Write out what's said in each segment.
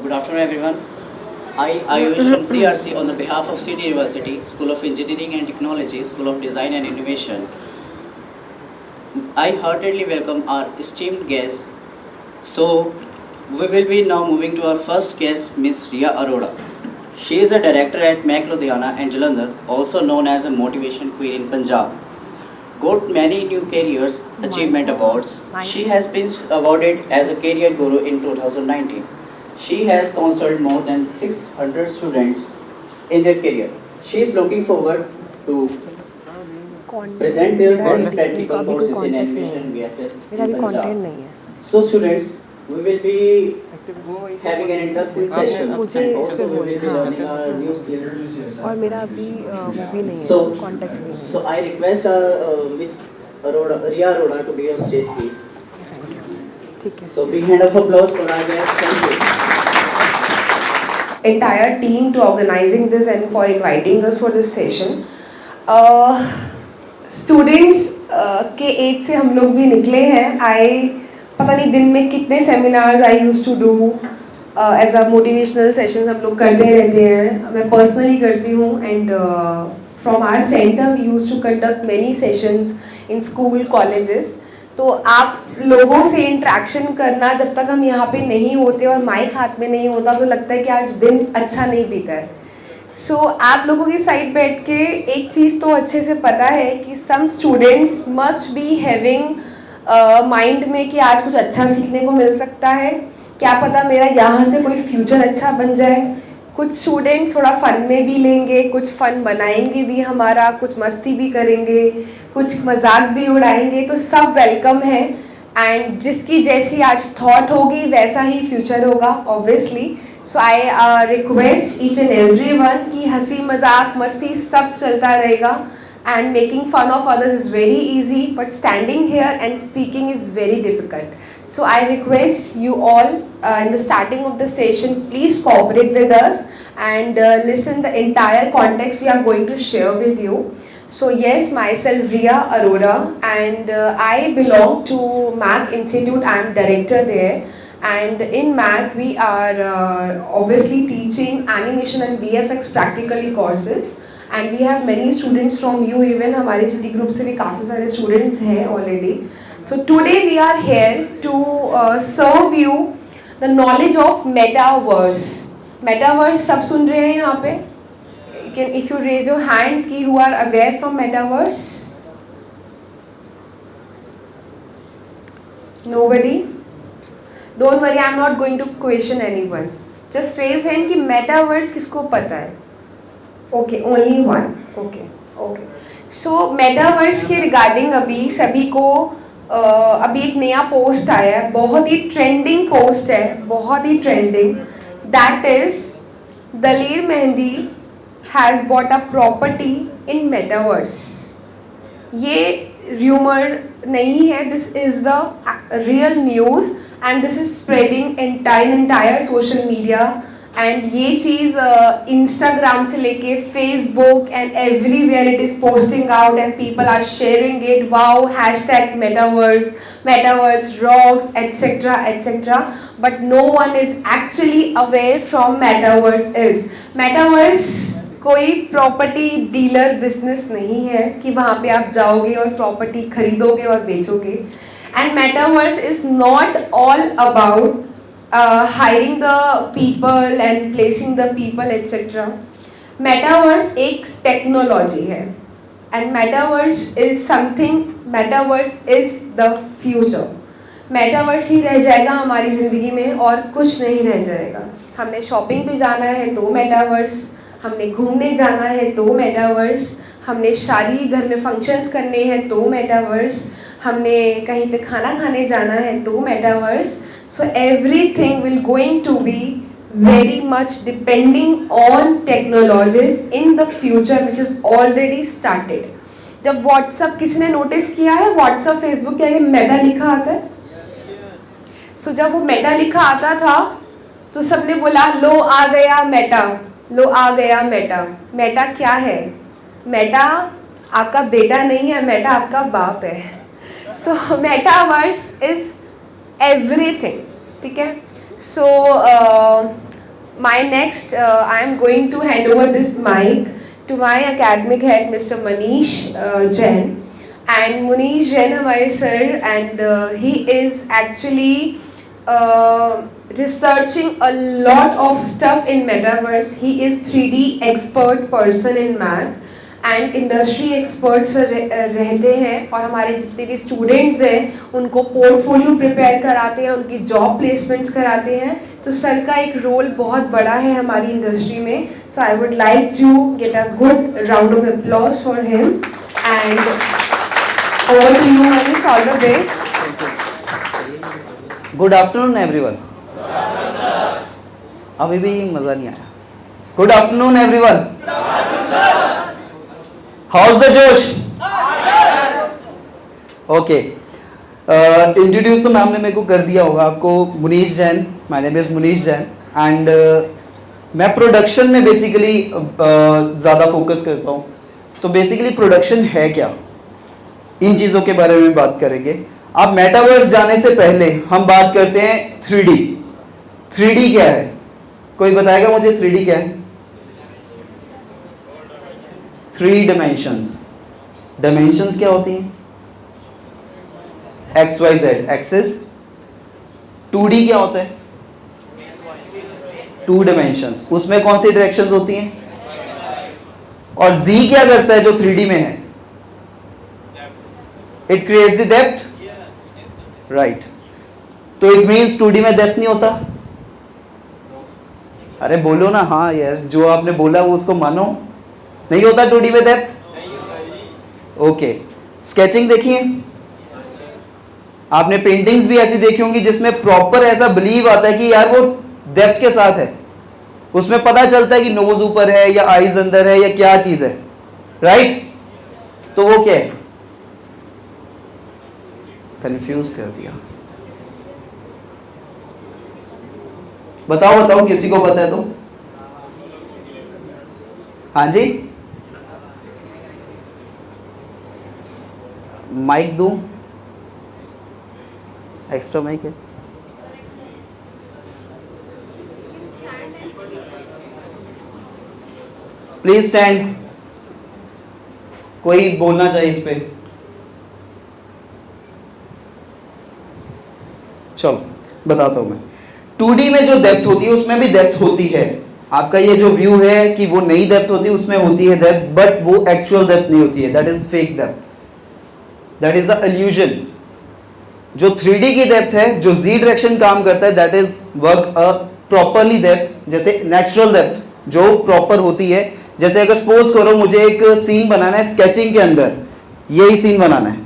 Good afternoon, everyone. I Ayush from CRC on the behalf of City University, School of Engineering and Technology, School of Design and Innovation. I heartily welcome our esteemed guests. So, we will be now moving to our first guest, Miss Ria Arora. She is a director at Mac Ludhiana and Jalandhar, also known as a motivation queen in Punjab. Got many new careers achievement awards. She has been awarded as a career guru in 2019. She has counseled more than 600 students in their career. She is looking forward to present their first practical courses in animation VFX मेरा in भी content Punjab. नहीं है. So students, we will be having an interesting session मुझे and इस पे also we will बोल, be हाँ. learning our new skills. और मेरा अभी वो भी नहीं है, So, कॉन्टेक्स्ट भी नहीं so I request Miss Arora, Ria Arora to be on stage, please. है. ठीक है. So big hand of applause for our guest. Thank you. Entire team to organizing this and for inviting us for this session. Students के as से हम लोग भी निकले हैं. पता नहीं दिन में कितने seminars I use to do as a motivational sessions हम लोग करते रहते हैं. मैं पर्सनली करती हूँ and from our centre we use to conduct many sessions in school colleges. तो आप लोगों से इंट्रैक्शन करना जब तक हम यहाँ पे नहीं होते और माइक हाथ में नहीं होता तो लगता है कि आज दिन अच्छा नहीं बीता है. सो आप लोगों की साइड बैठ के एक चीज़ तो अच्छे से पता है कि some students must be having mind में कि आज कुछ अच्छा सीखने को मिल सकता है. क्या पता मेरा यहाँ से कोई फ्यूचर अच्छा बन जाए. कुछ स्टूडेंट्स थोड़ा फ़न में भी लेंगे, कुछ फ़न बनाएंगे भी हमारा, कुछ मस्ती भी करेंगे, कुछ मजाक भी उड़ाएंगे. तो सब वेलकम है एंड जिसकी जैसी आज थॉट होगी वैसा ही फ्यूचर होगा obviously. So I request each and every one कि हंसी मजाक मस्ती सब चलता रहेगा and making fun of others is very easy but standing here and speaking is very difficult. So I request you all in the starting of the session please cooperate with us and listen the entire context we are going to share with you. So yes, myself Ria Arora and I belong to MAC Institute. I am director there and in MAC we are obviously teaching animation and VFX practically courses. And we have many students from you, even हमारे city group से भी काफ़ी सारे students हैं already. So today we are here to serve you the knowledge of metaverse. Metaverse सब सुन रहे हैं यहाँ पे? You can, if you raise your hand कि who are aware from metaverse? Nobody? Don't worry, I am not going to question anyone. Just raise hand कि metaverse किसको पता है? Okay, only one. Okay okay. So metaverse के regarding अभी सभी को अभी एक नया पोस्ट आया है, बहुत ही ट्रेंडिंग पोस्ट है, बहुत ही trending. That is Daler Mehndi has bought a property in metaverse. ये र्यूमर नहीं है, this is the real news and this is spreading entire social media. And ये चीज़ इंस्टाग्राम से लेके Facebook and everywhere it is posting out and people are sharing it. Wow, hashtag metaverse rocks etcetera etcetera. But no one is actually aware from metaverse कोई property dealer business नहीं है कि वहाँ पे आप जाओगे और प्रॉपर्टी खरीदोगे और बेचोगे. And metaverse is not all about hiring the people and placing the people etc. Metaverse एक टेक्नोलॉजी है and metaverse is something, metaverse is the future. Metaverse ही रह जाएगा हमारी ज़िंदगी में और कुछ नहीं रह जाएगा. हमने शॉपिंग पे जाना है तो मेटावर्स, हमने घूमने जाना है तो मेटावर्स, हमने शादी घर में फंक्शंस करने हैं तो मेटावर्स, हमने कहीं पे खाना खाने जाना है तो metaverse. So everything will going to be very much depending on technologies in the future which is already started. जब WhatsApp किसी ने नोटिस किया है, WhatsApp Facebook क्या ये मेटा लिखा आता है? So जब वो मेटा लिखा आता था तो सबने बोला लो आ गया मेटा, लो आ गया मेटा. मेटा क्या है? मेटा आपका बेटा नहीं है, मेटा आपका बाप है. So metaverse is everything. ठीक है. सो my next, I am going to hand over this mic to my academic head, Mr. Manish Jain. And Manish Jain, हमारे sir, and he is actually researching a lot of stuff in metaverse. He is 3D expert person in math. And industry experts रहते हैं और हमारे जितने भी students हैं उनको portfolio prepare कराते हैं, उनकी जॉब प्लेसमेंट्स कराते हैं. तो सर का एक रोल बहुत बड़ा है हमारी इंडस्ट्री में. So I would like to get a good round of applause for him and over to you Manish. All the best. Good afternoon everyone. अभी भी मज़ा नहीं आया. Good afternoon everyone. How's the josh. Okay, introduce तो ma'am ने मेरे को कर दिया होगा आपको. Munish Jain, my name is Munish Jain and मैं प्रोडक्शन में बेसिकली ज़्यादा फोकस करता हूँ. तो बेसिकली प्रोडक्शन है क्या, इन चीज़ों के बारे में बात करेंगे. आप मेटावर्स जाने से पहले हम बात करते हैं 3D. 3D क्या है, कोई बताएगा मुझे 3D क्या है? 3 डायमेंशंस. डायमेंशंस क्या होती हैं? X Y Z axis. 2D क्या होता है? 2 डायमेंशंस. उसमें कौन सी डायरेक्शंस होती हैं? और Z क्या करता है जो 3D में है? It creates the depth. Right. तो इट मीन्स 2D में डेप्थ नहीं होता. अरे बोलो ना हाँ यार, जो आपने बोला वो उसको मानो. नहीं होता 2D में डेप्थ. ओके, स्केचिंग देखिए आपने. पेंटिंग्स भी ऐसी देखी होंगी जिसमें प्रॉपर ऐसा बिलीव आता है कि यार वो डेप्थ के साथ है. उसमें पता चलता है कि नोज ऊपर है या आईज अंदर है या क्या चीज है. राइट. तो वो क्या है? कंफ्यूज कर दिया. बताओ बताओ, किसी को पता है तो. हाँ जी, माइक दूं? एक्स्ट्रा माइक है? Please stand. कोई बोलना चाहिए इस पे. चलो बताता हूं मैं. 2D में जो डेप्थ होती है उसमें भी डेप्थ होती है. आपका ये जो व्यू है कि वो नई डेप्थ होती है, उसमें होती है डेप्थ, बट वो एक्चुअल डेप्थ नहीं होती है. That is fake depth. That is the illusion. जो 3D की डेप्थ है, जो Z डायरेक्शन काम करता है, that is work a properly depth. जैसे नेचुरल डेप्थ जो प्रॉपर होती है. जैसे अगर सपोज करो मुझे एक सीन बनाना है स्केचिंग के अंदर, यही सीन बनाना है.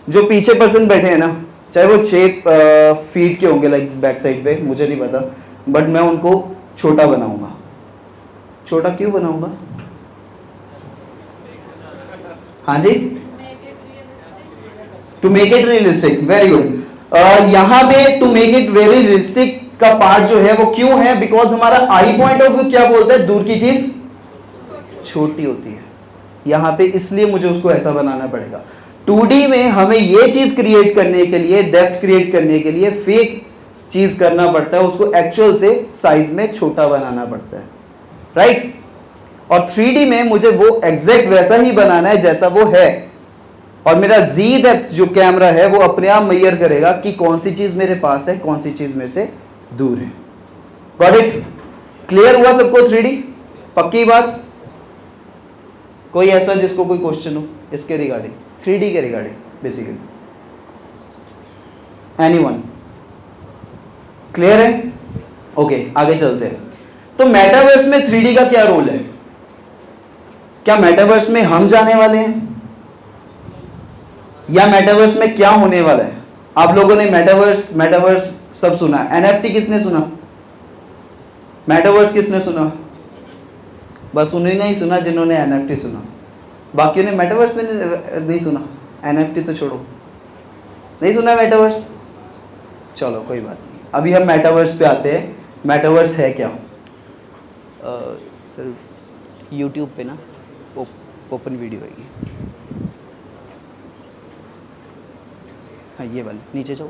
जो पीछे पर्सन बैठे हैं ना, चाहे वो 6 फीट के होंगे लाइक बैक साइड पे, मुझे नहीं पता, बट मैं उनको छोटा बनाऊंगा. छोटा क्यों बनाऊंगा? हाँ जी, to make it realistic. Very good. यहां पे to make it very realistic का पार्ट जो है वो क्यों है? बिकॉज हमारा आई पॉइंट ऑफ व्यू क्या बोलता है? दूर की चीज छोटी होती है. यहां पे इसलिए मुझे उसको ऐसा बनाना पड़ेगा. 2D में हमें ये चीज क्रिएट करने के लिए, डेप्थ क्रिएट करने के लिए फेक चीज करना पड़ता है. उसको एक्चुअल से साइज में छोटा बनाना पड़ता है. राइट. और 3D में मुझे वो एग्जैक्ट वैसा ही बनाना है जैसा वो है. और मेरा Z डेप्थ जो कैमरा है वो अपने आप मेजर करेगा कि कौन सी चीज मेरे पास है, कौन सी चीज मेरे से दूर है. Got it? क्लियर हुआ सबको 3D? पक्की बात? कोई ऐसा जिसको कोई क्वेश्चन हो इसके रिगार्डिंग, 3D के रिगार्डिंग बेसिकली? एनीवन? क्लियर है? ओके, आगे चलते हैं. तो मेटावर्स में 3D का क्या रोल है? क्या मेटावर्स में हम जाने वाले हैं या मेटावर्स में क्या होने वाला है? आप लोगों ने मेटावर्स सब सुना. NFT किसने सुना? मेटावर्स किसने सुना? बस उन्होंने ही सुना जिन्होंने NFT सुना. बाकियों ने मेटावर्स में नहीं सुना. NFT तो छोड़ो, नहीं सुना मेटावर्स. चलो कोई बात नहीं. अभी हम मेटावर्स पे आते हैं. मेटावर्स है क्या? सर YouTube पे ना ओपन वीडियो आएगी. हाँ ये वाली. नीचे जाओ,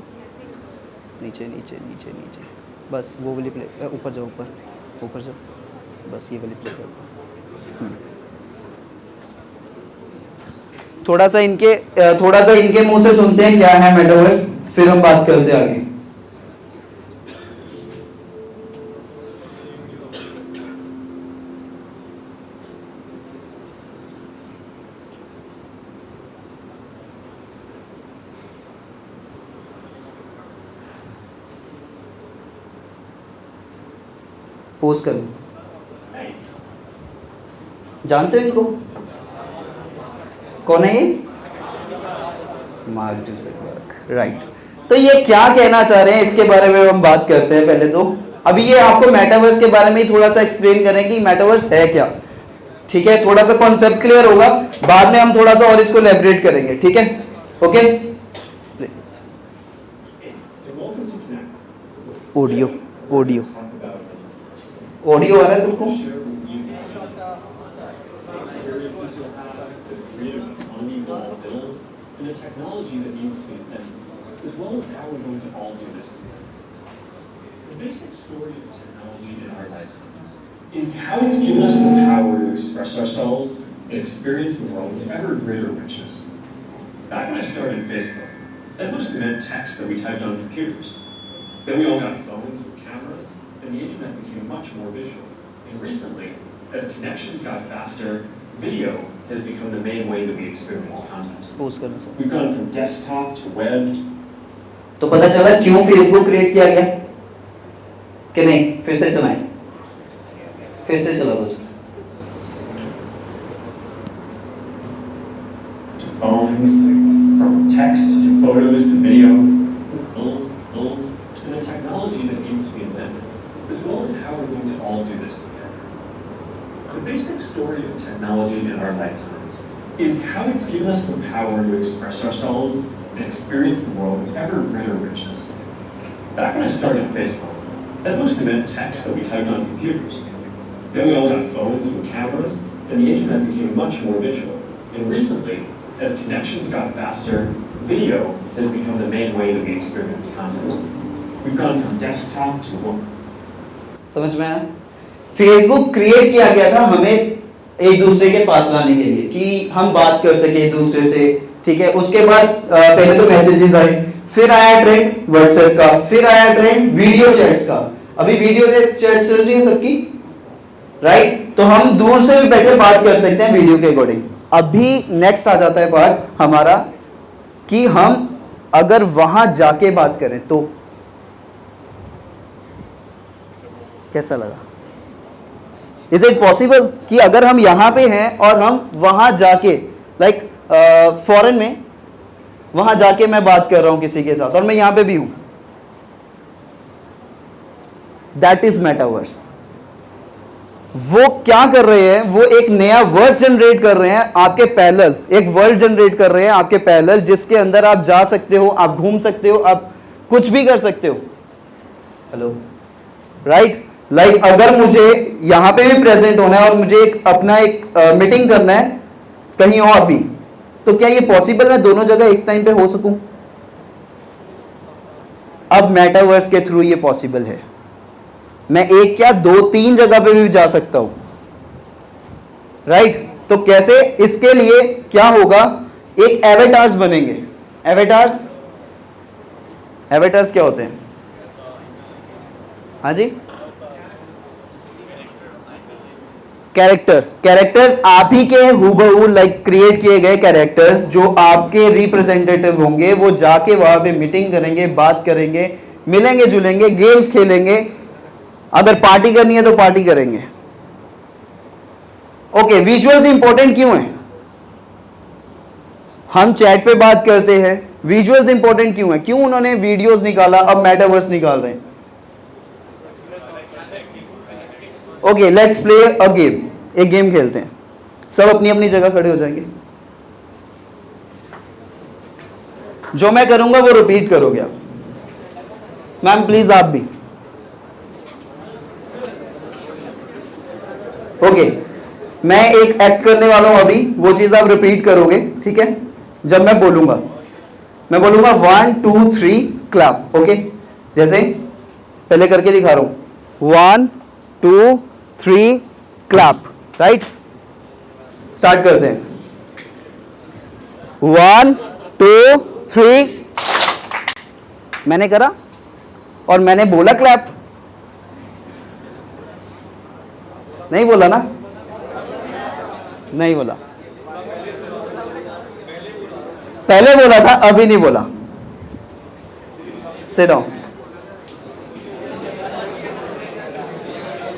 नीचे नीचे नीचे नीचे, बस वो वाली प्ले. ऊपर जाओ, ऊपर ऊपर से बस ये वाली प्ले कर। थोड़ा सा इनके मुंह से सुनते हैं क्या है मेटावर्स, फिर हम बात करते हैं आगे। पोस्ट करो। जानते हो इनको? कौन है ये? Mark Zuckerberg, right. तो ये क्या कहना चाह रहे हैं इसके बारे में हम बात करते हैं। पहले तो अभी ये आपको मेटावर्स के बारे में ही थोड़ा सा एक्सप्लेन करें कि मेटावर्स है क्या, ठीक है। थोड़ा सा कॉन्सेप्ट क्लियर होगा, बाद में हम थोड़ा सा और इसको एलैबोरेट करेंगे, ठीक है। ओके, ऑडियो ऑडियो ऑडियो आ रहा है सबको? And the technology that needs to be invented, as well as how we're going to all do this together. The basic story of technology in our lifetimes is how it's given us the power to express ourselves and experience the world with ever greater richness. Back when I started Facebook, that mostly meant text that we typed on computers. Then we all got phones with cameras, and the internet became much more visual. And recently, as connections got faster, video has become the main way that we experience content. Post करना sir. We've gone from desktop to web. तो पता चला क्यों Facebook create किया गया कि नहीं? फिर से चलाएं, फिर से चला दो। To phones, from text to photos to video, build, and the technology that needs to be invented, as well as how we're going to all do this together. The basic story of technology in our lifetimes is how it's given us the power to express ourselves and experience the world with ever greater richness. Back when I started Facebook, that mostly meant text that we typed on computers. Then we all got phones with cameras, and the internet became much more visual. And recently, as connections got faster, video has become the main way that we experience content. We've gone from desktop to web. समझ में आया? Facebook create किया गया था हमें एक दूसरे के पास लाने के लिए कि हम बात कर सके एक दूसरे से, ठीक है। उसके बाद पहले तो मैसेजेस आए, फिर आया ट्रेंड व्हाट्सएप का, फिर आया ट्रेंड वीडियो चैट्स का। अभी वीडियो चैट चल रही है सबकी, राइट। तो हम दूर से भी बैठे बात कर सकते हैं वीडियो के अकॉर्डिंग। अभी नेक्स्ट आ जाता है पार्ट हमारा कि हम अगर वहां जाके बात करें तो कैसा लगा? इज इट पॉसिबल कि अगर हम यहां पे हैं और हम वहां जाके लाइक फॉरेन में वहां जाके मैं बात कर रहा हूं किसी के साथ और मैं यहां पे भी हूं, दैट इज मेटावर्स। वो क्या कर रहे हैं? वो एक नया वर्स जनरेट कर रहे हैं आपके पैरेलल, एक वर्ल्ड जनरेट कर रहे हैं आपके पैरेलल, जिसके अंदर आप जा सकते हो, आप घूम सकते हो, आप कुछ भी कर सकते हो। Hello, right. लाइक अगर मुझे यहां पे भी प्रेजेंट होना है और मुझे अपना एक मीटिंग करना है कहीं और भी, तो क्या ये पॉसिबल मैं दोनों जगह एक टाइम पे हो सकूं? अब मेटावर्स के थ्रू ये पॉसिबल है। मैं एक क्या 2-3 जगह पे भी जा सकता हूं, राइट। तो कैसे? इसके लिए क्या होगा? एक एवेटार्स बनेंगे। एवेटार्स क्या होते हैं? हाँ जी, कैरेक्टर्स आप ही के हूबहू लाइक क्रिएट किए गए कैरेक्टर्स जो आपके रिप्रेजेंटेटिव होंगे। वो जाके वहां पे मीटिंग करेंगे, बात करेंगे, मिलेंगे जुलेंगे, गेम्स खेलेंगे, अगर पार्टी करनी है तो पार्टी करेंगे। ओके, विजुअल्स इंपॉर्टेंट क्यों है? हम चैट पे बात करते हैं, विजुअल्स इंपॉर्टेंट क्यों है? क्यों उन्होंने वीडियोस निकाला, अब मेटावर्स निकाल रहे हैं? Okay, let's play a game. एक गेम खेलते हैं, सब अपनी अपनी जगह खड़े हो जाएंगे। जो मैं करूंगा वो रिपीट करोगे आप। मैम प्लीज आप भी। ओके, मैं एक एक्ट करने वाला हूं अभी, वो चीज आप रिपीट करोगे, ठीक है। जब मैं बोलूंगा 1 2 3 क्लैप। ओके, जैसे पहले करके दिखा रहा हूं 1 2 3 क्लैप, राइट? स्टार्ट करते हैं। 1 2 3। मैंने करा और मैंने बोला क्लैप, नहीं बोला ना? नहीं बोला, पहले बोला था, अभी नहीं बोला। Sit down.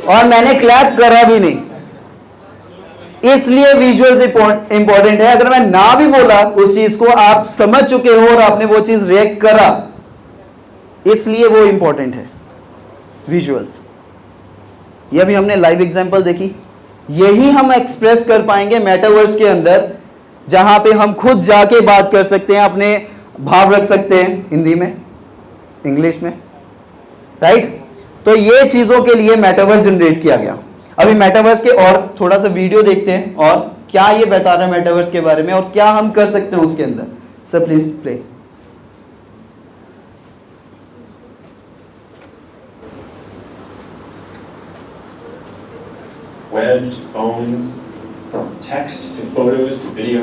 और मैंने क्लैप करा भी नहीं, इसलिए विजुअल्स इंपॉर्टेंट है। अगर मैं ना भी बोला उस चीज को, आप समझ चुके हो और आपने वो चीज रिएक्ट करा, इसलिए वो इंपॉर्टेंट है, विजुअल्स। ये भी हमने लाइव एग्जांपल देखी। यही हम एक्सप्रेस कर पाएंगे मेटावर्स के अंदर, जहां पे हम खुद जाके बात कर सकते हैं, अपने भाव रख सकते हैं, हिंदी में, इंग्लिश में, राइट? तो ये चीजों के लिए मेटावर्स जनरेट किया गया। अभी मेटावर्स के और थोड़ा सा वीडियो देखते हैं और क्या ये बता रहा है मेटावर्स के बारे में और क्या हम कर सकते हैं उसके अंदर। Sir please play. Web to phones, from text to photos to video.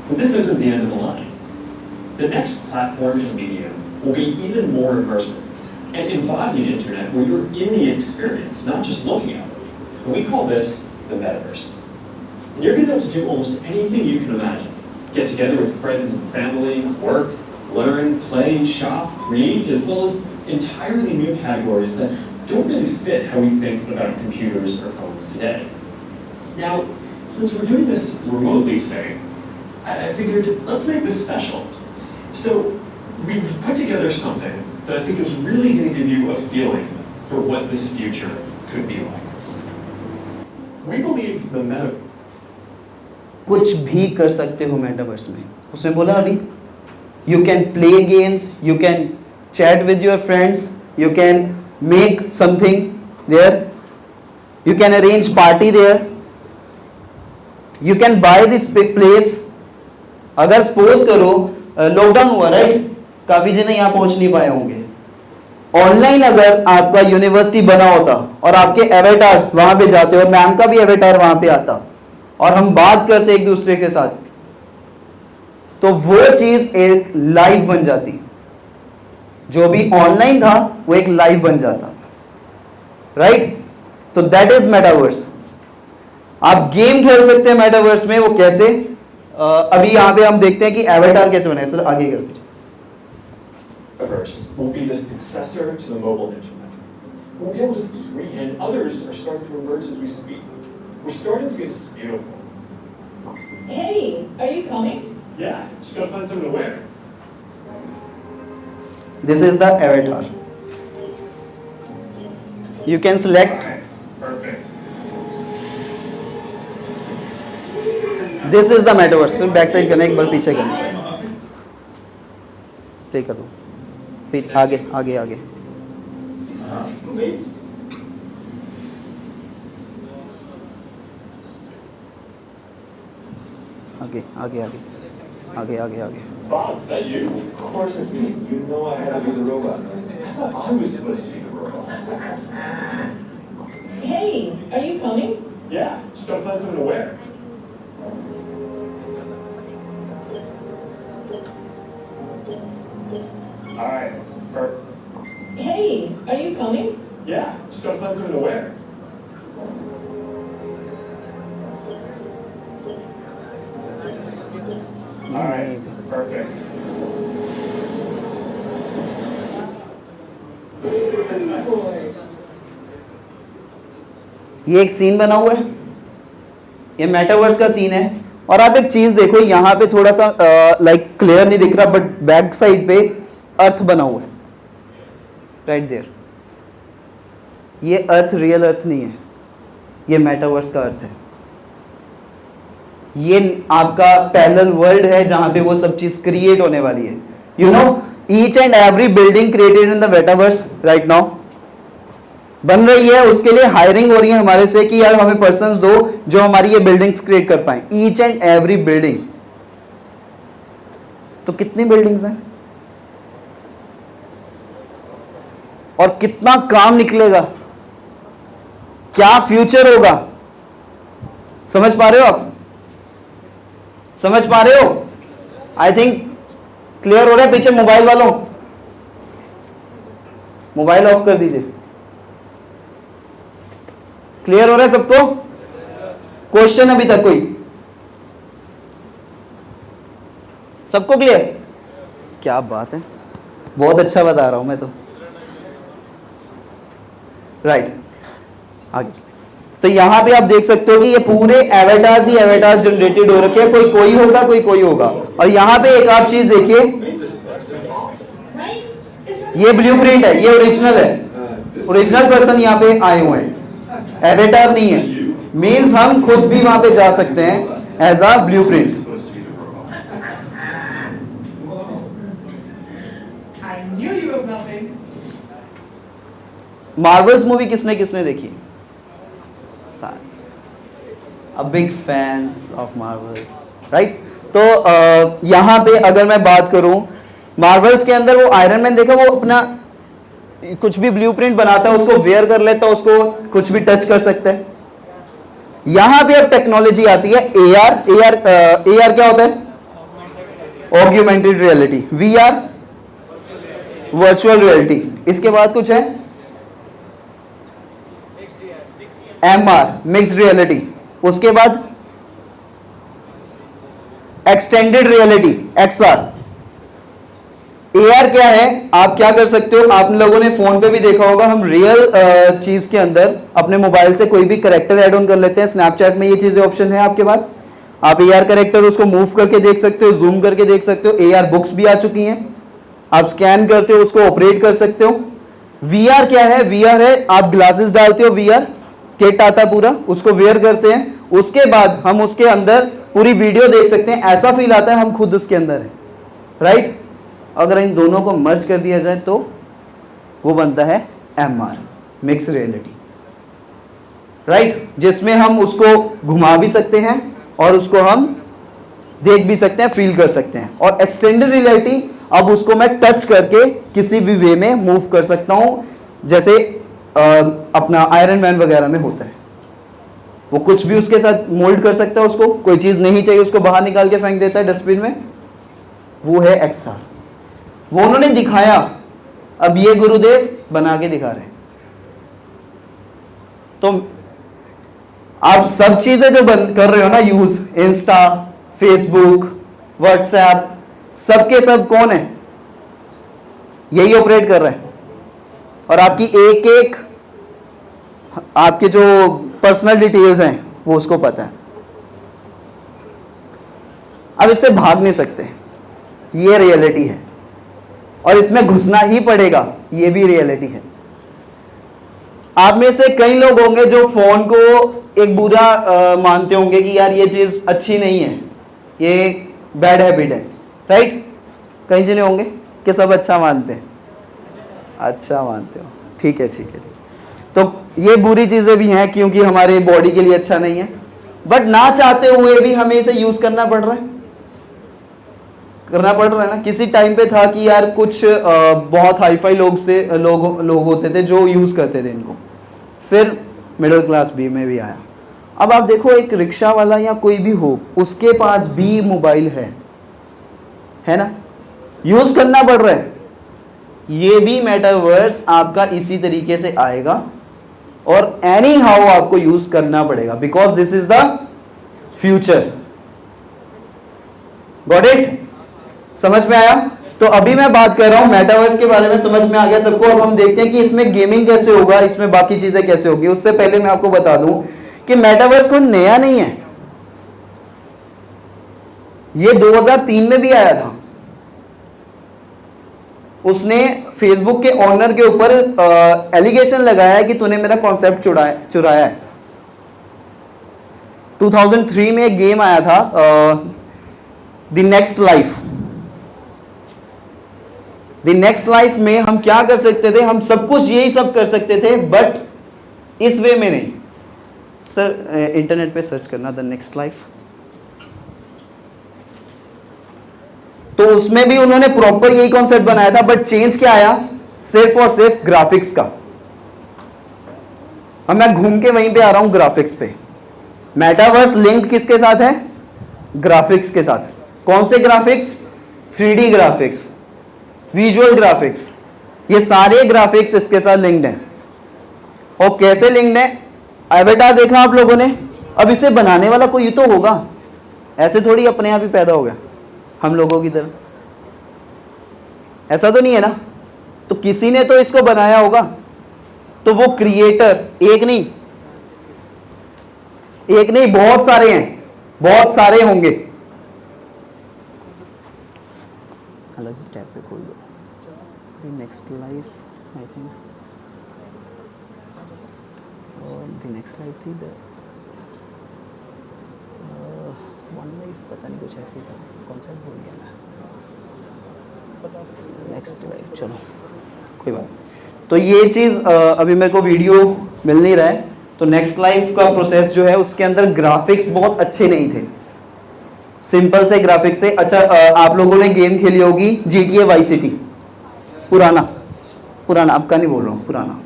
But this isn't the end of the line. The next platform and medium will be even more immersive and embodied internet where you're in the experience, not just looking at it. And we call this the metaverse. And you're going to be able to do almost anything you can imagine. Get together with friends and family, work, learn, play, shop, create, as well as entirely new categories that don't really fit how we think about computers or phones today. Now, since we're doing this remotely today, I figured let's make this special. So we've put together something that I think is really going to give you a feeling for what this future could be like. We believe the metaverse. कुछ भी कर सकते हो metaverse में, उसने बोला अभी। You can play games, you can chat with your friends, you can make something there, you can arrange party there, you can buy this place. अगर सपोज करो लॉकडाउन हुआ, राइट? काफी जने यहाँ पहुंच नहीं पाए होंगे। ऑनलाइन अगर आपका यूनिवर्सिटी बना होता और आपके एवेटार्स वहां पे जाते और मैम का भी एवेटार वहां पे आता और हम बात करते एक दूसरे के साथ, तो वो चीज एक लाइव बन जाती। जो भी ऑनलाइन था वो एक लाइव बन जाता, राइट? तो दैट इज मेटावर्स। आप गेम खेल सकते हैं मेटावर्स में। वो कैसे? अभी यहां पे हम देखते हैं कि एवेटार कैसे बने। सर आगे कर दीजिए। Metaverse will be the successor to the mobile internet. We'll be able to screen, and others are starting to emerge as we speak. We're starting to get this beautiful. Hey, are you coming? Yeah, just gotta find something to wear. This is the avatar. You can select. Alright, perfect. This is the metaverse. So back side करना, एक बार पीछे करना, play कर दो, आगे आगे आगे। आगे आगे आगे आगे आगे आगे। Boss, is that you? Of course it's me. You know I had to be the robot. I thought I was supposed to be the robot. Hey, are you coming? Yeah, just gotta find something to wear. Alright, perfect. Hey, are you coming? Yeah, just gotta find something to wear. Alright, perfect. ये एक scene बना हुआ है, ये metaverse का scene है। और आप एक चीज देखो, यहाँ पे थोड़ा सा लाइक क्लियर नहीं दिख रहा, बट बैक साइड पे अर्थ बना हुआ है, राइट देयर। ये अर्थ रियल अर्थ नहीं है, ये मेटावर्स का अर्थ है। ये आपका पैरेलल वर्ल्ड है जहां पे वो सब चीज क्रिएट होने वाली है। You know, each and every building created in the metaverse right now बन रही है, उसके लिए हायरिंग हो रही है हमारे से कि यार हमें पर्सन्स दो जो हमारी ये बिल्डिंग्स क्रिएट कर पाए। Each and every building. तो कितनी बिल्डिंग्स हैं और कितना काम निकलेगा, क्या फ्यूचर होगा? समझ पा रहे हो आप? समझ पा रहे हो? आई थिंक क्लियर हो रहा है पीछे मोबाइल वालों? मोबाइल ऑफ कर दीजिए। क्लियर हो रहा है सबको? क्वेश्चन अभी तक कोई? सबको क्लियर? क्या बात है, बहुत अच्छा बता रहा हूं मैं तो। राइट, आगे। तो यहां पे आप देख सकते हो कि ये पूरे एवेटार्स ही एवेटार्स जनरेटेड हो रखे हैं, कोई होगा कोई होगा। और यहां पे एक आप चीज देखिए, ये ब्लूप्रिंट है, ये ओरिजिनल है, ओरिजिनल पर्सन यहां पे आए हुए हैं, एवेटार नहीं है। मीन्स हम खुद भी वहां पे जा सकते हैं as a blueprint. Marvel's movie किसने किसने देखी? A big fans of Marvel's, right? तो यहां पे अगर मैं बात करूं, मार्वल्स के अंदर वो आयरन मैन देखा, वो अपना कुछ भी ब्लूप्रिंट बनाता है, उसको वेयर कर लेता है, उसको कुछ भी टच कर सकता है। यहां पे अब टेक्नोलॉजी आती है एआर। एआर क्या होता है? Augmented reality. VR virtual reality. इसके बाद कुछ है एमआर मिक्स्ड रियलिटी। उसके बाद एक्सटेंडेड रियलिटी एक्सआर। एआर क्या है? आप क्या कर सकते हो, आप लोगों ने फोन पे भी देखा होगा, हम रियल चीज के अंदर अपने मोबाइल से कोई भी करेक्टर ऐड ऑन कर लेते हैं। स्नैपचैट में ये चीजें ऑप्शन है आपके पास, आप एआर करेक्टर उसको मूव करके देख सकते हो, जूम करके देख सकते हो। एआर बुक्स भी आ चुकी हैं, आप स्कैन करते हो उसको ऑपरेट कर सकते हो। वीआर क्या है? वीआर है आप ग्लासेस डालते हो, वीआर किट आता पूरा, उसको वेयर करते हैं, उसके बाद हम उसके अंदर पूरी वीडियो देख सकते हैं, ऐसा फील आता है हम खुद उसके अंदर हैं, राइट? अगर इन दोनों को मर्ज कर दिया जाए तो वो बनता है एमआर मिक्स रियलिटी, राइट? जिसमें हम उसको घुमा भी सकते हैं और उसको हम देख भी सकते हैं, फील कर सकते हैं। और एक्सटेंडेड रियलिटी, अब उसको मैं टच करके किसी भी वे में मूव कर सकता हूं, जैसे अपना आयरन मैन वगैरह में होता है, वो कुछ भी उसके साथ मोल्ड कर सकता है, उसको कोई चीज नहीं चाहिए उसको बाहर निकाल के फेंक देता है डस्टबिन में, वो है एक्सआर। वो उन्होंने दिखाया, अब ये गुरुदेव बना के दिखा रहे हैं। तो आप सब चीजें जो बंद कर रहे हो ना यूज, इंस्टा, फेसबुक, व्हाट्सएप, सबके सब कौन है? यही ऑपरेट कर रहे हैं। और आपकी एक एक आपके जो पर्सनल डिटेल्स हैं वो उसको पता है। अब इससे भाग नहीं सकते, ये रियलिटी है और इसमें घुसना ही पड़ेगा, ये भी रियलिटी है। आप में से कई लोग होंगे जो फोन को एक बुरा मानते होंगे कि यार ये चीज अच्छी नहीं है, ये बैड हैबिट है, राइट? कई जने होंगे कि सब अच्छा मानते हैं, अच्छा मानते हो, ठीक है ठीक है। तो ये बुरी चीजें भी हैं क्योंकि हमारे बॉडी के लिए अच्छा नहीं है, बट ना चाहते हुए भी हमें इसे यूज करना पड़ रहा है, ना। किसी टाइम पे था कि यार कुछ बहुत हाईफाई लोग होते थे जो यूज करते थे इनको, फिर मिडिल क्लास भी में भी आया। अब आप देखो, एक रिक्शा वाला या कोई भी हो, उसके पास भी मोबाइल है ना, यूज करना पड़ रहा है। ये भी मेटावर्स आपका इसी तरीके से आएगा और एनी हाउ आपको यूज करना पड़ेगा, because this is the future. Got it? समझ में आया? तो अभी मैं बात कर रहा हूं मेटावर्स के बारे में, समझ में आ गया सबको। अब हम देखते हैं कि इसमें गेमिंग कैसे होगा, इसमें बाकी चीजें कैसे होगी। उससे पहले मैं आपको बता दूं कि मेटावर्स कोई नया नहीं है, ये 2003 में भी आया था। उसने फेसबुक के ओनर के ऊपर एलिगेशन लगाया है कि तूने मेरा कॉन्सेप्ट चुराया है। 2003 में एक गेम आया था the next life. The next life में हम क्या कर सकते थे? हम सब कुछ यही सब कर सकते थे, बट इस वे में नहीं। सर इंटरनेट पे सर्च करना द नेक्स्ट लाइफ, तो उसमें भी उन्होंने प्रॉपर यही कॉन्सेप्ट बनाया था, बट चेंज क्या आया? सिर्फ और सिर्फ ग्राफिक्स का। अब मैं घूम के वहीं पे आ रहा हूं ग्राफिक्स पे। मेटावर्स लिंक्ड किसके साथ है? ग्राफिक्स के साथ। कौन से graphics? 3D graphics, visual graphics, ये सारे ग्राफिक्स इसके साथ लिंक्ड हैं। और कैसे लिंक्ड है? एवेटार देखा आप लोगों ने? अब इसे बनाने वाला कोई तो होगा, ऐसे थोड़ी अपने आप ही पैदा हो गया हम लोगों की तरह, ऐसा तो नहीं है ना। तो किसी ने तो इसको बनाया होगा, तो वो क्रिएटर एक नहीं बहुत सारे हैं, बहुत सारे होंगे। अलग टैब पे खोल दो, नेक्स्ट लाइफ आई थिंक, और द नेक्स्ट लाइफ थी वन लाइफ, पता नहीं कुछ ऐसे ही था, कॉन्सेप्ट भूल गया मैं। नेक्स्ट लाइफ, चलो कोई बात नहीं। तो ये चीज़ अभी मेरे को वीडियो मिल नहीं रहा है। तो नेक्स्ट लाइफ का प्रोसेस जो है उसके अंदर ग्राफिक्स बहुत अच्छे नहीं थे, सिंपल से ग्राफिक्स थे। अच्छा आप लोगों ने गेम खेली होगी GTA Vice City, पुराना आपका नहीं बोल रहा हूँ, पुराना।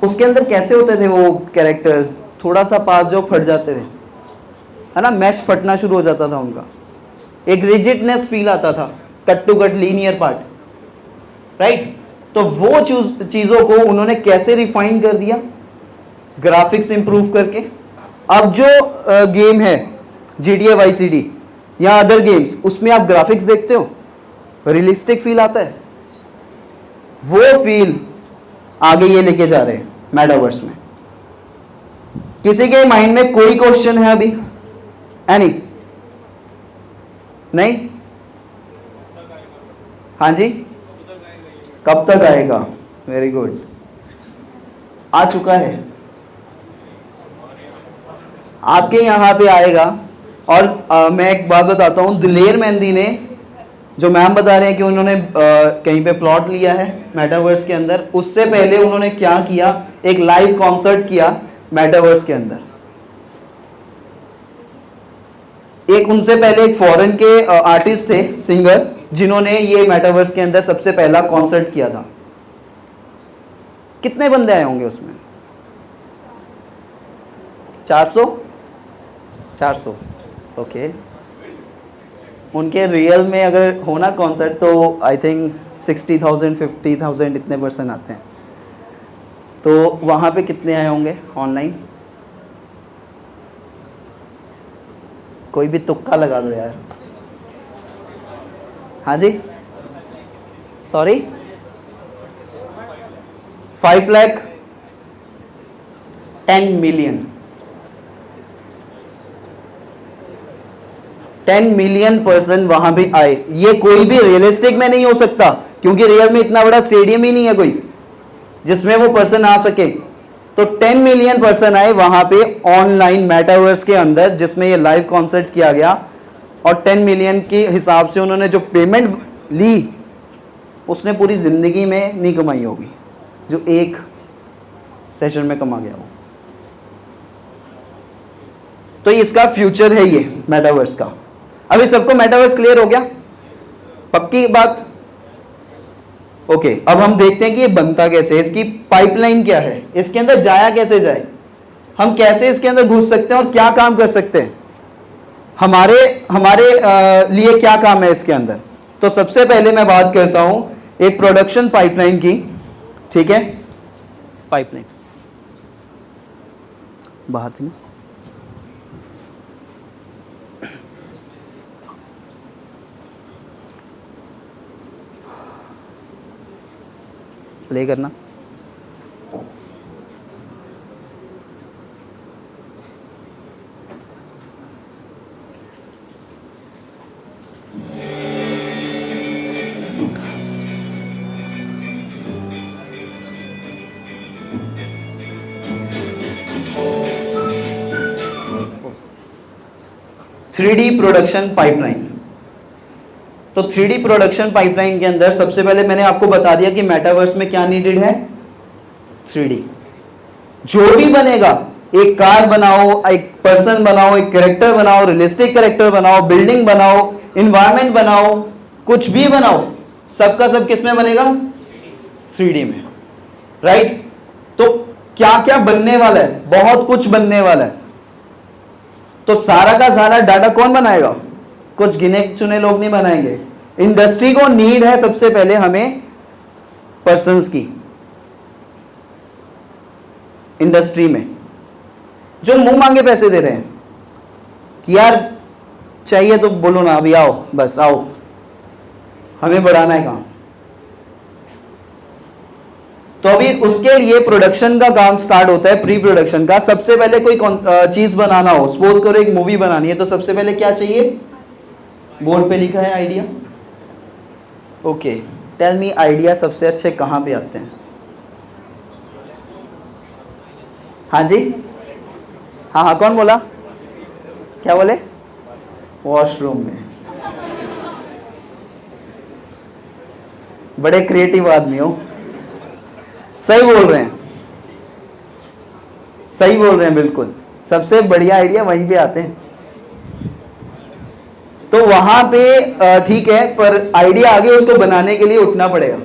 उसके अंदर कैसे होते थे वो कैरेक्टर्स, थोड़ा सा पास जो फट जाते थे, है ना, मैश फटना शुरू हो जाता था उनका, एक रिजिडनेस फील आता था, cut to cut linear part, right. तो वो चीज़ों को उन्होंने कैसे रिफाइन कर दिया? ग्राफिक्स इंप्रूव करके। अब जो गेम है GTA Vice City या अदर गेम्स, उसमें आप ग्राफिक्स देखते हो, रियलिस्टिक फील आता है, वो फील आगे ये लेके जा रहे हैं मेटावर्स में। किसी के माइंड में कोई क्वेश्चन है अभी? एनी? नहीं? हाँ जी, कब तक आएगा? वेरी गुड, आ चुका है, आपके यहाँ पे आएगा। और मैं एक बात बताता हूँ, दिलेर मेहंदी ने, जो मैम बता रहे हैं कि उन्होंने कहीं पे प्लॉट लिया है मेटावर्स के अंदर, उससे पहले उन्होंने क्या किया, एक लाइव कॉन्सर्ट किया मेटावर्स के अंदर। एक उनसे पहले एक फॉरेन के आर्टिस्ट थे, सिंगर, जिन्होंने ये मेटावर्स के अंदर सबसे पहला कॉन्सर्ट किया था। कितने बंदे आए होंगे उसमें? 400 ओके। उनके रियल में अगर होना कॉन्सर्ट तो आई थिंक 60,000 50,000 इतने पर्सन आते हैं। तो वहाँ पे कितने आए होंगे ऑनलाइन? कोई भी तुक्का लगा दो यार। हाँ जी, sorry, 5 lakh, 10 million, 10 million person वहां भी आए। ये कोई भी रियलिस्टिक में नहीं हो सकता, क्योंकि रियल में इतना बड़ा स्टेडियम ही नहीं है कोई जिसमें वो पर्सन आ सके। तो 10 मिलियन पर्सन आए वहां पे ऑनलाइन मेटावर्स के अंदर, जिसमें ये लाइव कॉन्सर्ट किया गया। और 10 मिलियन के हिसाब से उन्होंने जो पेमेंट ली, उसने पूरी जिंदगी में नहीं कमाई होगी जो एक सेशन में कमा गया हो। तो इसका फ्यूचर है ये मेटावर्स का। अभी सबको मेटावर्स क्लियर हो गया? पक्की बात? ओके, अब हम देखते हैं कि ये बनता कैसे है, इसकी पाइपलाइन क्या है, इसके अंदर जाया कैसे जाए, हम कैसे इसके अंदर घुस सकते हैं और क्या काम कर सकते हैं, हमारे लिए क्या काम है इसके अंदर। तो सबसे पहले मैं बात करता हूं एक प्रोडक्शन पाइपलाइन की, ठीक है। पाइपलाइन बाहर थी ना, प्ले करना। Three D production pipeline. तो 3D प्रोडक्शन पाइपलाइन के अंदर सबसे पहले मैंने आपको बता दिया कि मेटावर्स में क्या नीडेड है, 3D। जो भी बनेगा, एक कार बनाओ, एक पर्सन बनाओ, एक कैरेक्टर बनाओ, रियलिस्टिक कैरेक्टर बनाओ, बिल्डिंग बनाओ, इन्वायरमेंट बनाओ, कुछ भी बनाओ, सबका सब किस में बनेगा? 3D में, राइट। तो क्या क्या बनने वाला है, बहुत कुछ बनने वाला है। तो सारा का सारा डाटा कौन बनाएगा? कुछ गिने चुने लोग नहीं बनाएंगे। इंडस्ट्री को नीड है सबसे पहले हमें पर्संस की। इंडस्ट्री में जो मुंह मांगे पैसे दे रहे हैं कि यार चाहिए तो बोलो ना, अभी आओ, बस आओ, हमें बढ़ाना है काम। तो अभी उसके लिए प्रोडक्शन का काम स्टार्ट होता है, प्री प्रोडक्शन का। सबसे पहले कोई चीज बनाना हो, सपोज करो एक मूवी बनानी है, तो सबसे पहले क्या चाहिए? बोर्ड पे लिखा है idea. Okay, tell me idea सबसे अच्छे कहां पे आते हैं? हाँ जी, हाँ हाँ, कौन बोला? क्या बोले? वॉशरूम में। बड़े क्रिएटिव आदमी हो। सही बोल रहे हैं, सही बोल रहे हैं, बिल्कुल सबसे बढ़िया आइडिया वहीं पे आते हैं। तो वहां पे ठीक है, पर आइडिया आगे उसको बनाने के लिए उठना पड़ेगा,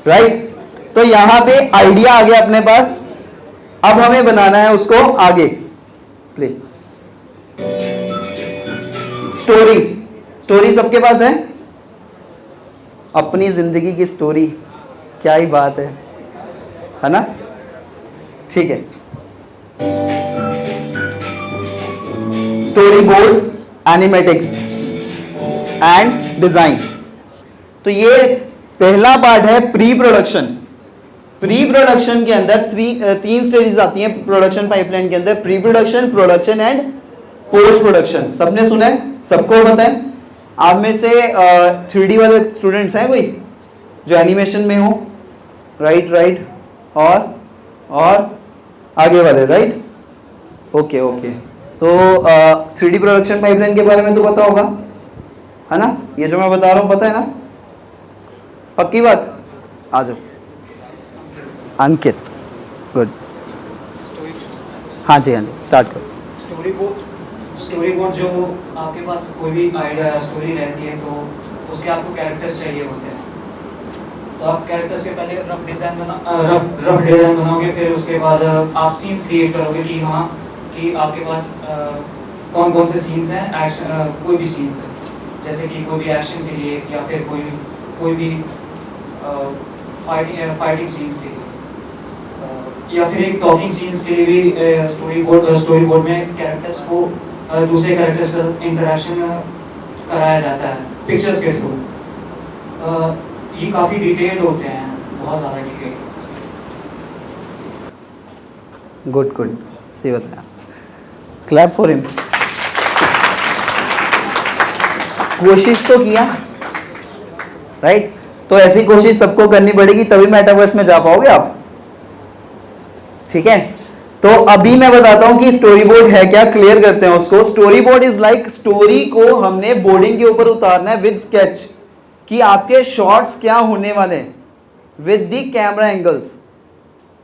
राइट? तो यहां पे आइडिया आ गया अपने पास, अब हमें बनाना है उसको आगे। प्ले। स्टोरी, स्टोरी सबके पास है? अपनी जिंदगी की स्टोरी, क्या ही बात है ना? ठीक है। Storyboard, animatics and design. तो ये पहला पार्ट है प्री प्रोडक्शन। प्री प्रोडक्शन के अंदर तीन स्टेजेस आती हैं प्रोडक्शन पाइपलाइन के अंदर: pre production, production and post production. सबने सुना है, सबको पता है? आप में से 3D वाले स्टूडेंट्स हैं कोई जो एनिमेशन में हो? राइट, और आगे वाले, राइट? ओके। तो 3D प्रोडक्शन पाइपलाइन के बारे में तो पता होगा, है ना? ये जो मैं बता रहा हूँ पता है ना? पक्की बात? आ जाओ। अंकित, गुड। हाँ जी, स्टार्ट करो। स्टोरी बोर्ड जो आपके पास कोई भी आइडिया या स्टोरी रहती है तो उसके आपको कैरेक्टर्स चाहिए होते हैं। तो आप कैरेक्टर्स के पहले रफ डिज़ाइन बनाओगे, फिर उसके बाद आप सीन्स क्रिएट करोगे कि हाँ कि आपके पास कौन कौन से सीन्स हैं, एक्शन कोई भी सीन्स है, जैसे कि कोई भी एक्शन के लिए या फिर कोई भी फाइटिंग सीन्स के लिए, या फिर एक टॉकिंग सीन्स के लिए भी स्टोरी बोर्ड में कैरेक्टर्स को दूसरे कैरेक्टर्स का इंटरेक्शन कराया जाता है पिक्चर्स के थ्रू। ये काफ़ी डिटेल्ड होते हैं, बहुत ज़्यादा डिटेल्ड। गुड, सही बताया। Clap for him. कोशिश तो किया, राइट? तो ऐसी कोशिश सबको करनी पड़ेगी, तभी मेटावर्स में जा पाओगे आप, ठीक है? तो अभी मैं बताता हूं कि स्टोरी बोर्ड है क्या, क्लियर करते हैं उसको। Story board is like, story को हमने बोर्डिंग के ऊपर उतारना है विद स्केच, कि आपके शॉट्स क्या होने वाले हैं with the camera angles,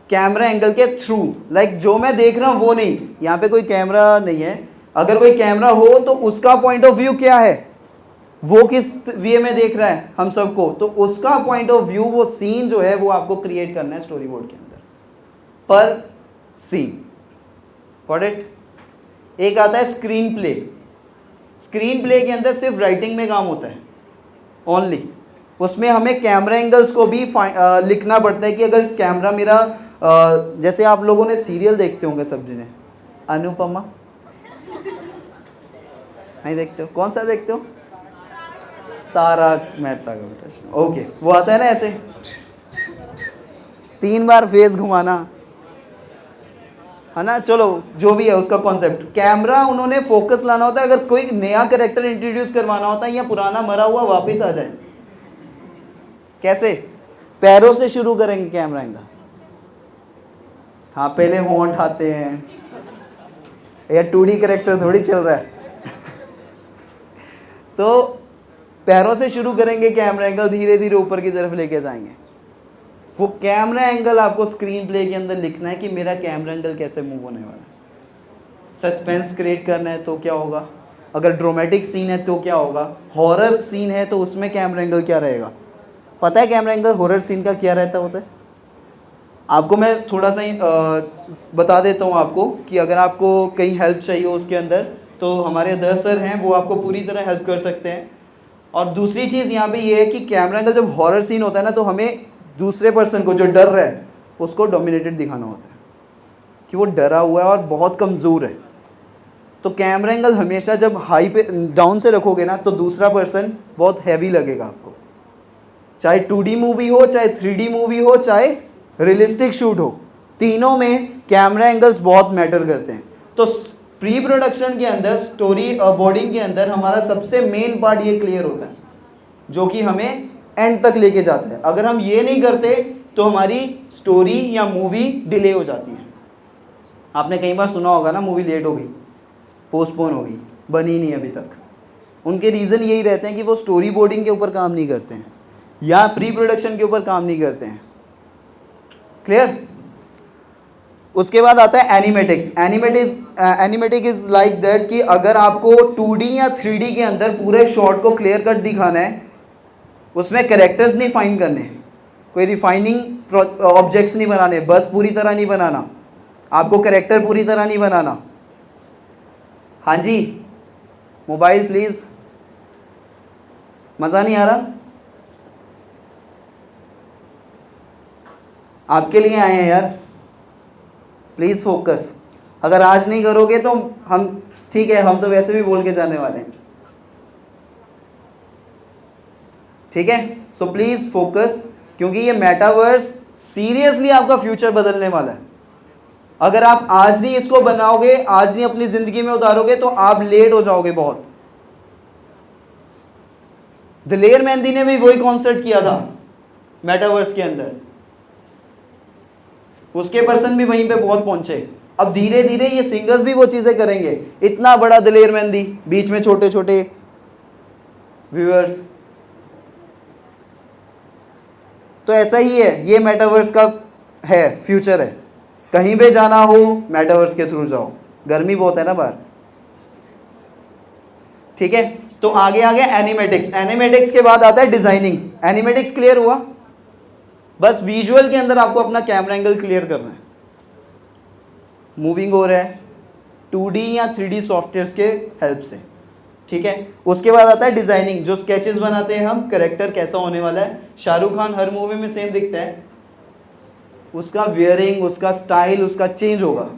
camera angle के थ्रू। लाइक जो मैं देख रहा हूं वो नहीं, यहां पे कोई कैमरा नहीं है, अगर कोई कैमरा हो तो उसका पॉइंट ऑफ व्यू क्या है, वो किस वे में देख रहा है हम सबको, तो उसका पॉइंट ऑफ व्यू, वो सीन जो है वो आपको क्रिएट करना है स्टोरी बोर्ड के अंदर पर सीन। Got it? एक आता है स्क्रीन प्ले। स्क्रीन प्ले के अंदर सिर्फ राइटिंग में काम होता है ओनली, उसमें हमें कैमरा एंगल्स को भी लिखना पड़ता है कि अगर कैमरा मेरा जैसे आप लोगों ने सीरियल देखते होंगे सब जने, अनुपमा नहीं देखते हो? कौन सा देखते हो? तारक मेहता का उल्टा चश्मा। ओके, वो आता है ना ऐसे 3 बार फेस घुमाना, है ना? चलो जो भी है उसका कॉन्सेप्ट, कैमरा उन्होंने फोकस लाना होता है। अगर कोई नया कैरेक्टर इंट्रोड्यूस करवाना होता है या पुराना मरा हुआ वापस आ जाए, कैसे? पैरों से शुरू करेंगे कैमरा एंगल। हाँ, पहले होंठ आते हैं, या 2D कैरेक्टर थोड़ी चल रहा है तो पैरों से शुरू करेंगे कैमरा एंगल, धीरे धीरे ऊपर की तरफ लेके जाएंगे। वो कैमरा एंगल आपको स्क्रीन प्ले के अंदर लिखना है कि मेरा कैमरा एंगल कैसे मूव होने वाला है। सस्पेंस क्रिएट करना है तो क्या होगा, अगर ड्रामेटिक सीन है तो क्या होगा, हॉरर सीन है तो उसमें कैमरा एंगल क्या रहेगा, पता है कैमरा एंगल हॉरर सीन का क्या रहता होता है? आपको मैं थोड़ा सा ही बता देता हूँ आपको कि अगर आपको कहीं हेल्प चाहिए उसके अंदर तो हमारे अदर सर हैं, वो आपको पूरी तरह हेल्प कर सकते हैं। और दूसरी चीज़ यहाँ पे ये है कि कैमरा एंगल जब हॉरर सीन होता है ना, तो हमें दूसरे पर्सन को जो डर रहा है उसको डोमिनेटेड दिखाना होता है कि वो डरा हुआ है और बहुत कमज़ोर है। तो कैमरा एंगल हमेशा जब हाई पे डाउन से रखोगे ना, तो दूसरा पर्सन बहुत हैवी लगेगा आपको, चाहे 2D मूवी हो, चाहे 3D मूवी हो, चाहे रियलिस्टिक शूट हो, तीनों में कैमरा एंगल्स बहुत मैटर करते हैं। तो प्री प्रोडक्शन के अंदर, स्टोरी बोर्डिंग के अंदर हमारा सबसे मेन पार्ट ये क्लियर होता है, जो कि हमें एंड तक लेके जाता है। अगर हम ये नहीं करते तो हमारी स्टोरी या मूवी डिले हो जाती है। आपने कई बार सुना होगा ना, मूवी लेट हो गई, पोस्टपोन हो गई, बनी नहीं अभी तक। उनके रीज़न यही रहते हैं कि वो स्टोरी बोर्डिंग के ऊपर काम नहीं करते हैं या प्री प्रोडक्शन के ऊपर काम नहीं करते हैं। क्लियर? उसके बाद आता है एनिमेटिक्स। एनिमेटिक इज लाइक दैट कि अगर आपको 2D या 3D के अंदर पूरे शॉट को क्लियर कट दिखाना है, उसमें कैरेक्टर्स नहीं फाइन करने, कोई रिफाइनिंग ऑब्जेक्ट्स नहीं बनाने, बस पूरी तरह नहीं बनाना, आपको कैरेक्टर पूरी तरह नहीं बनाना। हाँ जी, मोबाइल प्लीज़, मज़ा नहीं आ रहा? आपके लिए आए हैं यार, प्लीज़ फोकस। अगर आज नहीं करोगे तो हम, ठीक है, हम तो वैसे भी बोल के जाने वाले हैं, ठीक है? सो प्लीज़ फोकस, क्योंकि ये मेटावर्स सीरियसली आपका फ्यूचर बदलने वाला है। अगर आप आज नहीं इसको बनाओगे, आज नहीं अपनी ज़िंदगी में उतारोगे, तो आप लेट हो जाओगे बहुत। दिलेर मेहंदी ने भी वही कॉन्सेप्ट किया था मेटावर्स के अंदर, उसके पर्सन भी वहीं पे बहुत पहुंचे। अब धीरे धीरे ये सिंगर्स भी वो चीज़ें करेंगे। इतना बड़ा दिलेर मेहंदी, बीच में छोटे छोटे व्यूअर्स, तो ऐसा ही है, ये मेटावर्स का है, फ्यूचर है। कहीं पे जाना हो मेटावर्स के थ्रू जाओ, गर्मी बहुत है ना बाहर, ठीक है? तो आगे आगे एनिमेटिक्स। एनिमेटिक्स के बाद आता है डिजाइनिंग। एनिमेटिक्स क्लियर हुआ? बस विजुअल के अंदर आपको अपना कैमरा एंगल क्लियर करना है, मूविंग हो रहा है 2D या 3D सॉफ्टवेयर्स के हेल्प से, ठीक है? उसके बाद आता है डिजाइनिंग, जो स्केचेस बनाते हैं हम, कैरेक्टर कैसा होने वाला है। शाहरुख खान हर मूवी में सेम दिखता है, उसका वियरिंग, उसका स्टाइल, उसका चेंज होगा।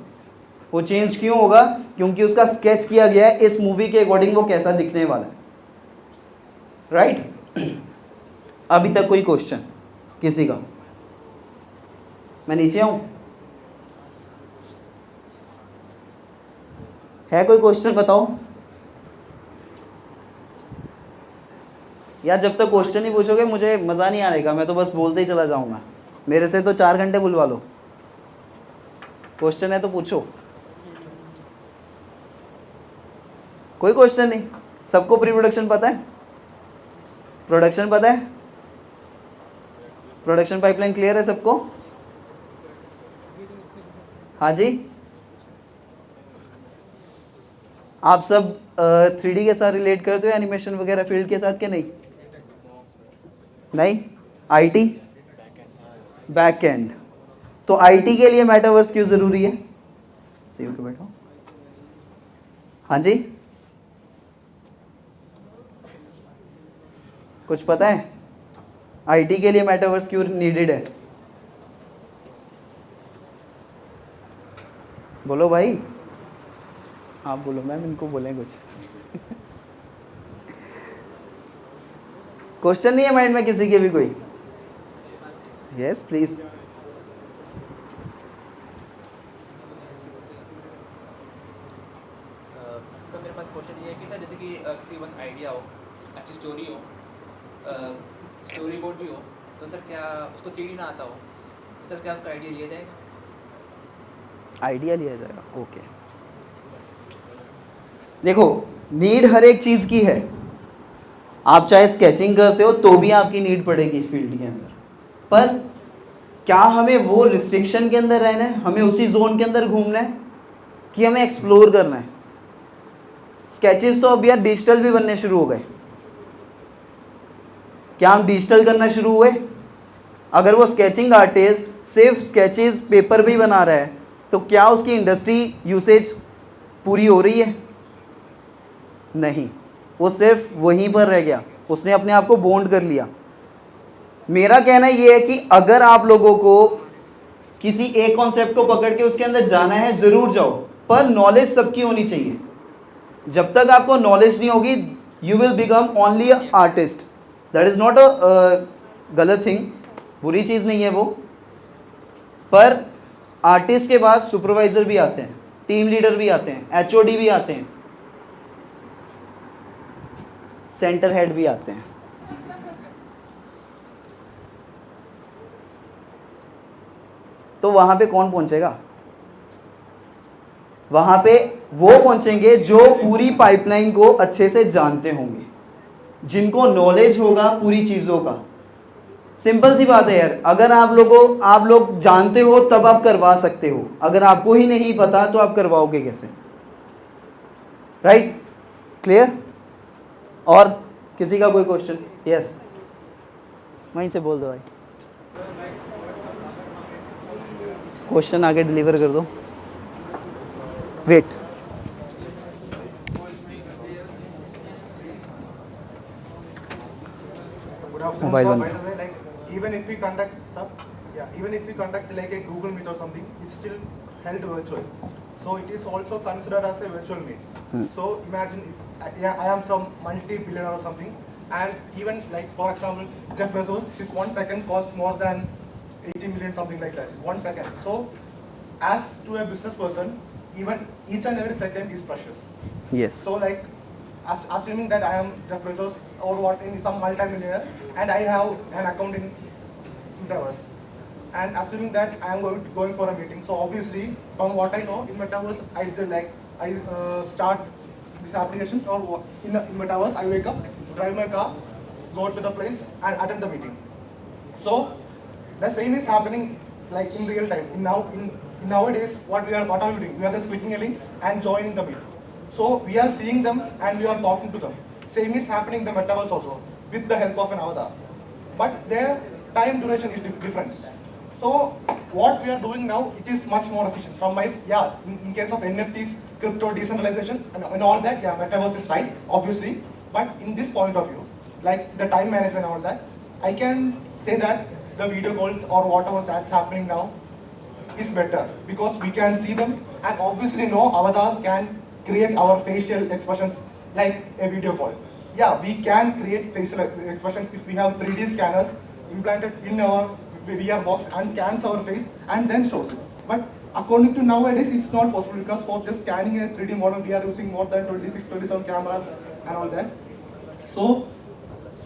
वो चेंज क्यों होगा? क्योंकि उसका स्केच किया गया है इस मूवी के अकॉर्डिंग वो कैसा दिखने वाला है, राइट? अभी तक कोई क्वेश्चन किसी का? मैं नीचे आऊं? है कोई क्वेश्चन? बताओ यार, जब तक क्वेश्चन नहीं पूछोगे मुझे मज़ा नहीं आएगा, मैं तो बस बोलते ही चला जाऊंगा। मेरे से तो 4 घंटे बुलवा लो, क्वेश्चन है तो पूछो। कोई क्वेश्चन नहीं? सबको प्री प्रोडक्शन पता है? प्रोडक्शन पता है? प्रोडक्शन पाइपलाइन क्लियर है सबको? हाँ जी, आप सब 3D के साथ रिलेट करते हो एनिमेशन वगैरह फील्ड के साथ, क्या नहीं? नहीं? IT back and. तो IT के लिए मेटावर्स क्यों ज़रूरी है? सेव के बैठो। हाँ जी, कुछ पता है? IT के लिए मेटावर्स क्यों नीडेड है? बोलो भाई, आप बोलो, मैम इनको बोलें कुछ। क्वेश्चन नहीं है माइंड में किसी के भी कोई? Yes please. सर मेरे पास क्वेश्चन ये है कि सर जैसे कि किसी के पास आइडिया हो, अच्छी स्टोरी हो, स्टोरी बोर्ड भी हो, तो सर क्या उसको 3D ना आता हो, तो सर क्या उसका आइडिया लिया जाएगा? आइडिया लिया जाएगा, ओके। देखो, नीड हर एक चीज़ की है। आप चाहे स्केचिंग करते हो तो भी आपकी नीड पड़ेगी इस फील्ड के अंदर, पर क्या हमें वो रिस्ट्रिक्शन के अंदर रहना है, हमें उसी जोन के अंदर घूमना है, कि हमें एक्सप्लोर करना है? स्केचेस तो अब यार डिजिटल भी बनने शुरू हो गए, क्या हम डिजिटल करना शुरू हुए? अगर वो स्केचिंग आर्टिस्ट सिर्फ स्केचेस पेपर भी बना रहा है तो क्या उसकी इंडस्ट्री यूसेज पूरी हो रही है? नहीं, वो सिर्फ वहीं पर रह गया, उसने अपने आप को बॉन्ड कर लिया। मेरा कहना ये है कि अगर आप लोगों को किसी एक कॉन्सेप्ट को पकड़ के उसके अंदर जाना है, ज़रूर जाओ, पर नॉलेज सबकी होनी चाहिए। जब तक आपको नॉलेज नहीं होगी, you will become only a artist. That is not a गलत थिंग, बुरी चीज़ नहीं है वो, पर आर्टिस्ट के बाद सुपरवाइज़र भी आते हैं, टीम लीडर भी आते हैं, एचओडी भी आते हैं, सेंटर हेड भी आते हैं। तो वहाँ पे कौन पहुँचेगा? वहाँ पे वो पहुँचेंगे जो पूरी पाइपलाइन को अच्छे से जानते होंगे, जिनको नॉलेज होगा पूरी चीज़ों का। सिंपल सी बात है यार, अगर आप लोग जानते हो तब आप करवा सकते हो, अगर आपको ही नहीं पता तो आप करवाओगे कैसे? राइट? क्लियर? और किसी का कोई क्वेश्चन? यस, वहीं से बोल दो भाई, क्वेश्चन आगे डिलीवर कर दो। वेट, मोबाइल बंद। Even if we conduct like a Google Meet or something, it's still held virtual. So it is also considered as a virtual meet. So imagine if I am some multi-billionaire or something, and even like for example Jeff Bezos, his 1 second costs more than 80 million, something like that. 1 second. So as to a business person, even each and every second is precious. Yes. So like assuming that I am Jeff Bezos or what, in some multi-millionaire, and I have an account in Metaverse, and assuming that I am going for a meeting, so obviously from what I know in Metaverse, I start this application, or in Metaverse I wake up, drive my car, go to the place and attend the meeting. So the same is happening like in real time. In nowadays, what are we doing? We are just clicking a link and joining the meet. So we are seeing them and we are talking to them. Same is happening in the Metaverse also, with the help of an avatar. But their time duration is different. So what we are doing now, it is much more efficient. From my, in case of NFTs, crypto, decentralization, and all that, Metaverse is right, obviously. But in this point of view, like the time management and all that, I can say that the video calls or whatever chats happening now is better, because we can see them, and obviously no avatar can create our facial expressions like a video call. Yeah, we can create facial expressions if we have 3D scanners implanted in our VR box and scans our face and then shows it. But according to nowadays, it's not possible, because for just scanning a 3D model, we are using more than 26, 27 cameras and all that. So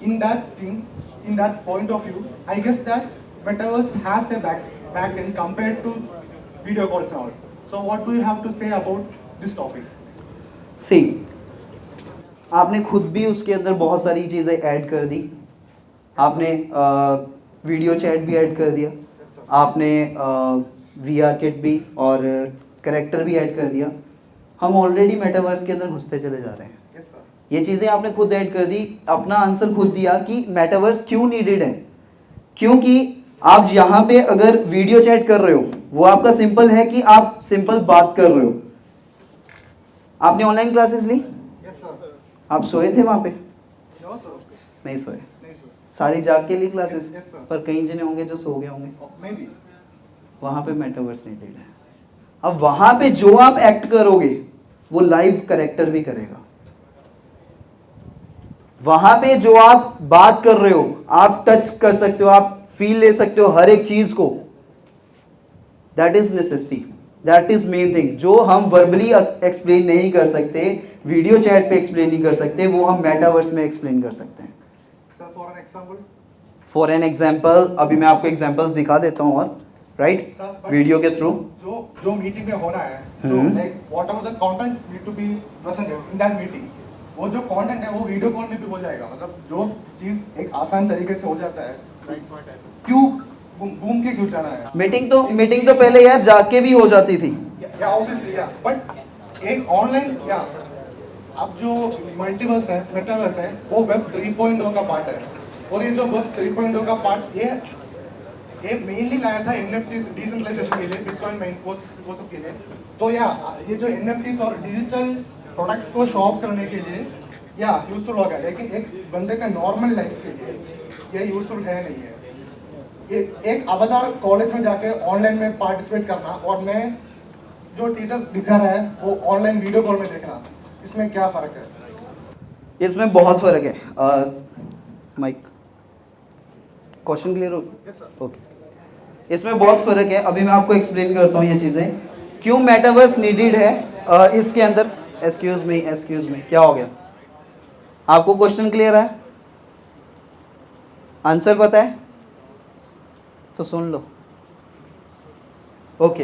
in that point of view, I guess that Metaverse has a back end compared to video calls and all. So what do you have to say about this topic? सी, आपने खुद भी उसके अंदर बहुत सारी चीज़ें add कर दी। आपने वीडियो चैट भी ऐड कर दिया, आपने VR किट भी और करेक्टर भी ऐड कर दिया। हम ऑलरेडी मेटावर्स के अंदर घुसते चले जा रहे हैं। Yes, sir. ये चीज़ें आपने खुद ऐड कर दी, अपना आंसर खुद दिया कि मेटावर्स क्यों नीडेड है। क्योंकि आप यहाँ पे अगर वीडियो चैट कर रहे हो, वो आपका सिंपल है कि आप सिंपल बात कर रहे हो। आपने ऑनलाइन क्लासेस ली? Yes, sir. आप सोए थे वहाँ पे? No, sir. नहीं सोए। नहीं, sir. सारी जाग के ली क्लासेस? Yes, sir. पर कई जने होंगे जो सो गए होंगे। Maybe. वहाँ पे मेटावर्स नहीं देना है। अब वहाँ पे जो आप एक्ट करोगे वो लाइव करेक्टर भी करेगा। वहाँ पे जो आप बात कर रहे हो, आप टच कर सकते हो, आप फील ले सकते हो हर एक चीज को। That is necessity, that is main thing. जो हम वर्बली एक्सप्लेन नहीं कर सकते, वीडियो चैट पे एक्सप्लेन नहीं कर सकते, वो हम मेटावर्स में एक्सप्लेन कर सकते हैं। Sir, for an example. For an example, अभी मैं आपको एग्जाम्पल्स दिखा देता हूँ, और राइट वीडियो के थ्रू जो मीटिंग में होना है, जो like whatever the content need to be presented in that meeting, वो जो कंटेंट है वो वीडियो कॉल में भी हो जाएगा। मतलब जो चीज एक आसान तरीके से हो जाता है, क्यों घूम के क्यों जाना है? मीटिंग तो पहले यार जाके भी हो जाती थी। या ऑब्वियसली, या बट एक ऑनलाइन, अब जो मल्टीवर्स है, मेटावर्स है, वो वेब 3.0 का पार्ट है। और ये जो वर्क 3.0 का पार्ट ये मेनली लाया था NFT डिसेंट्रलाइजेशन के लिए, बिटकॉइन मेन वो सब के लिए। तो या ये जो NFT और डिजिटल प्रोडक्ट्स को शो ऑफ करने के लिए या यूजफुल होगा, लेकिन एक बंदे का नॉर्मल लाइफ के लिए ये यूजफुल है नहीं है। ये एक अवतार कॉलेज में जाके ऑनलाइन में पार्टिसिपेट करना और मैं जो टीचर दिखा रहा है वो ऑनलाइन वीडियो कॉल में देखना, इसमें क्या फ़र्क है? इसमें बहुत फ़र्क है। माइक क्वेश्चन क्लियर हो? ओके, इसमें बहुत फ़र्क है। अभी मैं आपको एक्सप्लेन करता हूँ ये चीज़ें क्यों मेटावर्स नीडेड है। इसके अंदर एक्सक्यूज़ मी क्या हो गया? आपको क्वेश्चन क्लियर है? आंसर पता है तो सुन लो। ओके,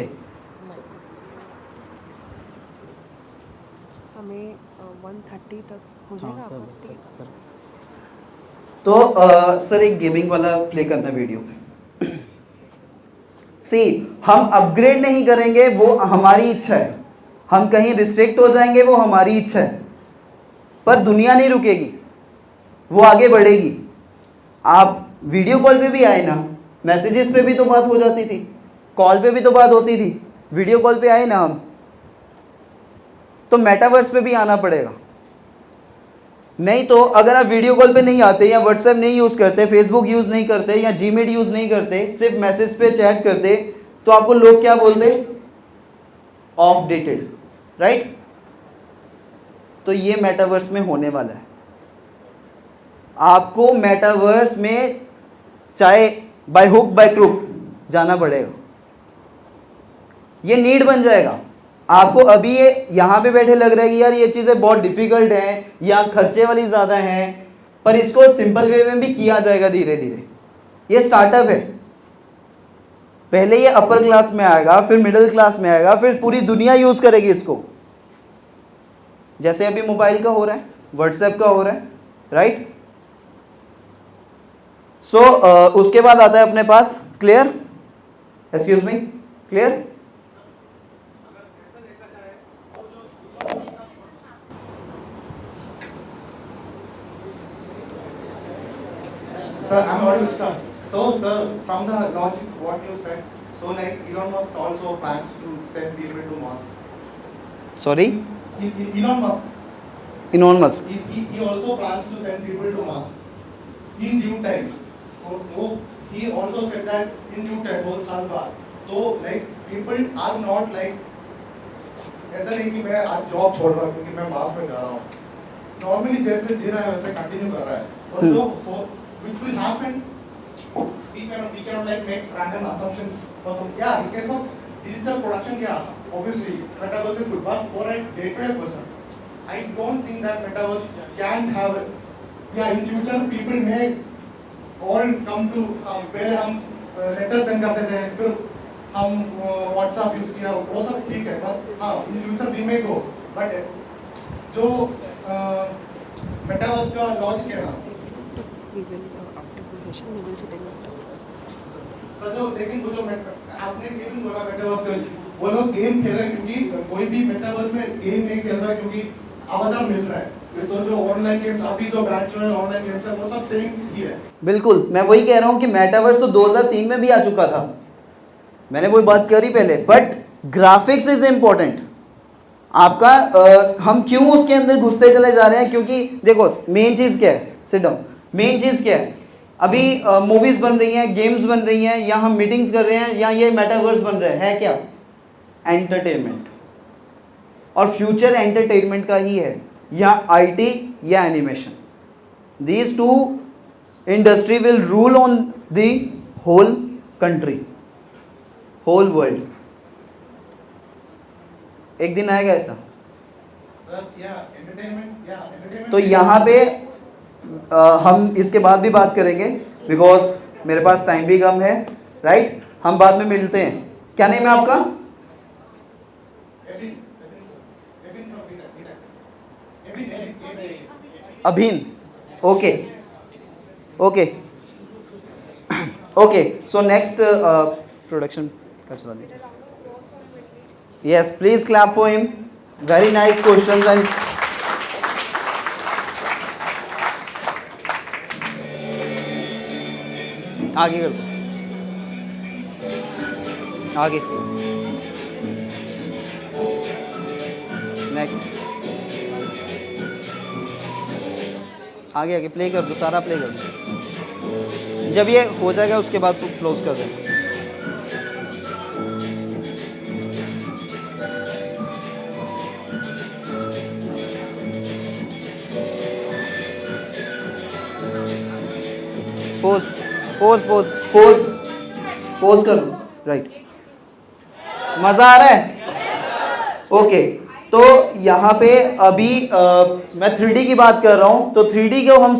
हमें 1:30 तक हो जाएगा आपको? ठीक है। तो सर एक गेमिंग वाला प्ले करना वीडियो। सी, हम अपग्रेड नहीं करेंगे वो हमारी इच्छा है, हम कहीं रिस्ट्रिक्ट हो जाएंगे वो हमारी इच्छा है, पर दुनिया नहीं रुकेगी, वो आगे बढ़ेगी। आप वीडियो कॉल पे भी आए ना, मैसेजेस पे भी तो बात हो जाती थी, कॉल पे भी तो बात होती थी, वीडियो कॉल पे आए ना हम, तो मेटावर्स पे भी आना पड़ेगा। नहीं तो अगर आप वीडियो कॉल पे नहीं आते या व्हाट्सएप नहीं यूज़ करते, फेसबुक यूज़ नहीं करते या जीमेल यूज़ नहीं करते, सिर्फ मैसेज पे चैट करते, तो आपको लोग क्या बोलते? Of dated, right? तो ये मेटावर्स में होने वाला है। आपको मेटावर्स में चाहे बाय हुक बाय क्रुक जाना पड़ेगा, ये नीड बन जाएगा। आपको अभी ये यहाँ पे बैठे लग रहा है कि यार ये चीज़ें बहुत डिफ़िकल्ट हैं या खर्चे वाली ज़्यादा हैं, पर इसको सिंपल वे में भी किया जाएगा धीरे धीरे। ये स्टार्टअप है, पहले ये अपर क्लास में आएगा, फिर मिडिल क्लास में आएगा, फिर पूरी दुनिया यूज़ करेगी इसको। जैसे अभी मोबाइल का हो रहा है, व्हाट्सएप का हो रहा है, राइट? सो उसके बाद आता है अपने पास clear, excuse me, clear? Sir, I'm audible, sir. So, sir, from the logic what you said, so like Elon Musk also plans to send people to Mars. Sorry? Elon Musk. Elon Musk. He also plans to send people to Mars in due time. So he also said that in due time, बहुत साल बाद. So like people are not like ऐसा नहीं कि मैं आज job छोड़ रहा हूँ क्योंकि मैं मार्स में जा रहा हूँ. Normally जैसे जी रहा है वैसे कंटिन्यू कर रहा है. और जो which will happen, we cannot like make random assumptions for some. Yeah, in case of digital production, yeah, obviously metaverse is good, but for a day-to-day person, I don't think that metaverse can have. Yeah, in future people may all come to पहले हम letters send करते थे, फिर हम WhatsApp use किया, वो सब ठीक है, बस हाँ in future we may go, but जो metaverse का launch किया ना, We will after the session we will sit in laptop. तो जो लेकिन वो जो आपने गेमिंग बोला मेटावर्स का, वो लोग गेम खेल रहे हैं क्योंकि कोई भी मेटावर्स में गेम नहीं खेल रहा है क्योंकि अवतार मिल रहा है। तो जो ऑनलाइन गेम्स अभी जो बैटल ऑनलाइन गेम्स है वो सब सेम ही है। बिल्कुल, मैं वही कह रहा हूँ कि मेटावर्स तो 2003 में भी आ चुका था, मैंने वही बात करी पहले, बट ग्राफिक्स इज इम्पोर्टेंट। आपका हम क्यों उसके अंदर घुसते चले जा रहे हैं? क्योंकि देखो मेन चीज़ क्या है, सिट डाउन, मेन चीज़ क्या है? अभी मूवीज़ बन रही हैं, गेम्स बन रही हैं, या हम मीटिंग्स कर रहे हैं, या ये मेटावर्स बन रहा है क्या? एंटरटेनमेंट। और फ्यूचर एंटरटेनमेंट का ही है, या आईटी या animation. These two industry will rule on the whole country, whole world. एक दिन आएगा ऐसा। तो यहाँ पे हम इसके बाद भी बात करेंगे, बिकॉज मेरे पास टाइम भी कम है, राइट? हम बाद में मिलते हैं। क्या नेम है आपका? अभिन। Okay okay okay, so next production का चला दीजिए। Yes, please clap for him, very nice questions and आगे कर दो, आगे, नेक्स्ट, आगे आगे प्ले कर दो, सारा प्ले कर दो। जब ये हो जाएगा उसके बाद तो क्लोज कर देना। Pose pose pose pose pose कर दो, राइट। मजा आ रहा है? ओके, तो यहाँ पे अभी मैं 3D की बात कर रहा हूँ, तो 3D को हम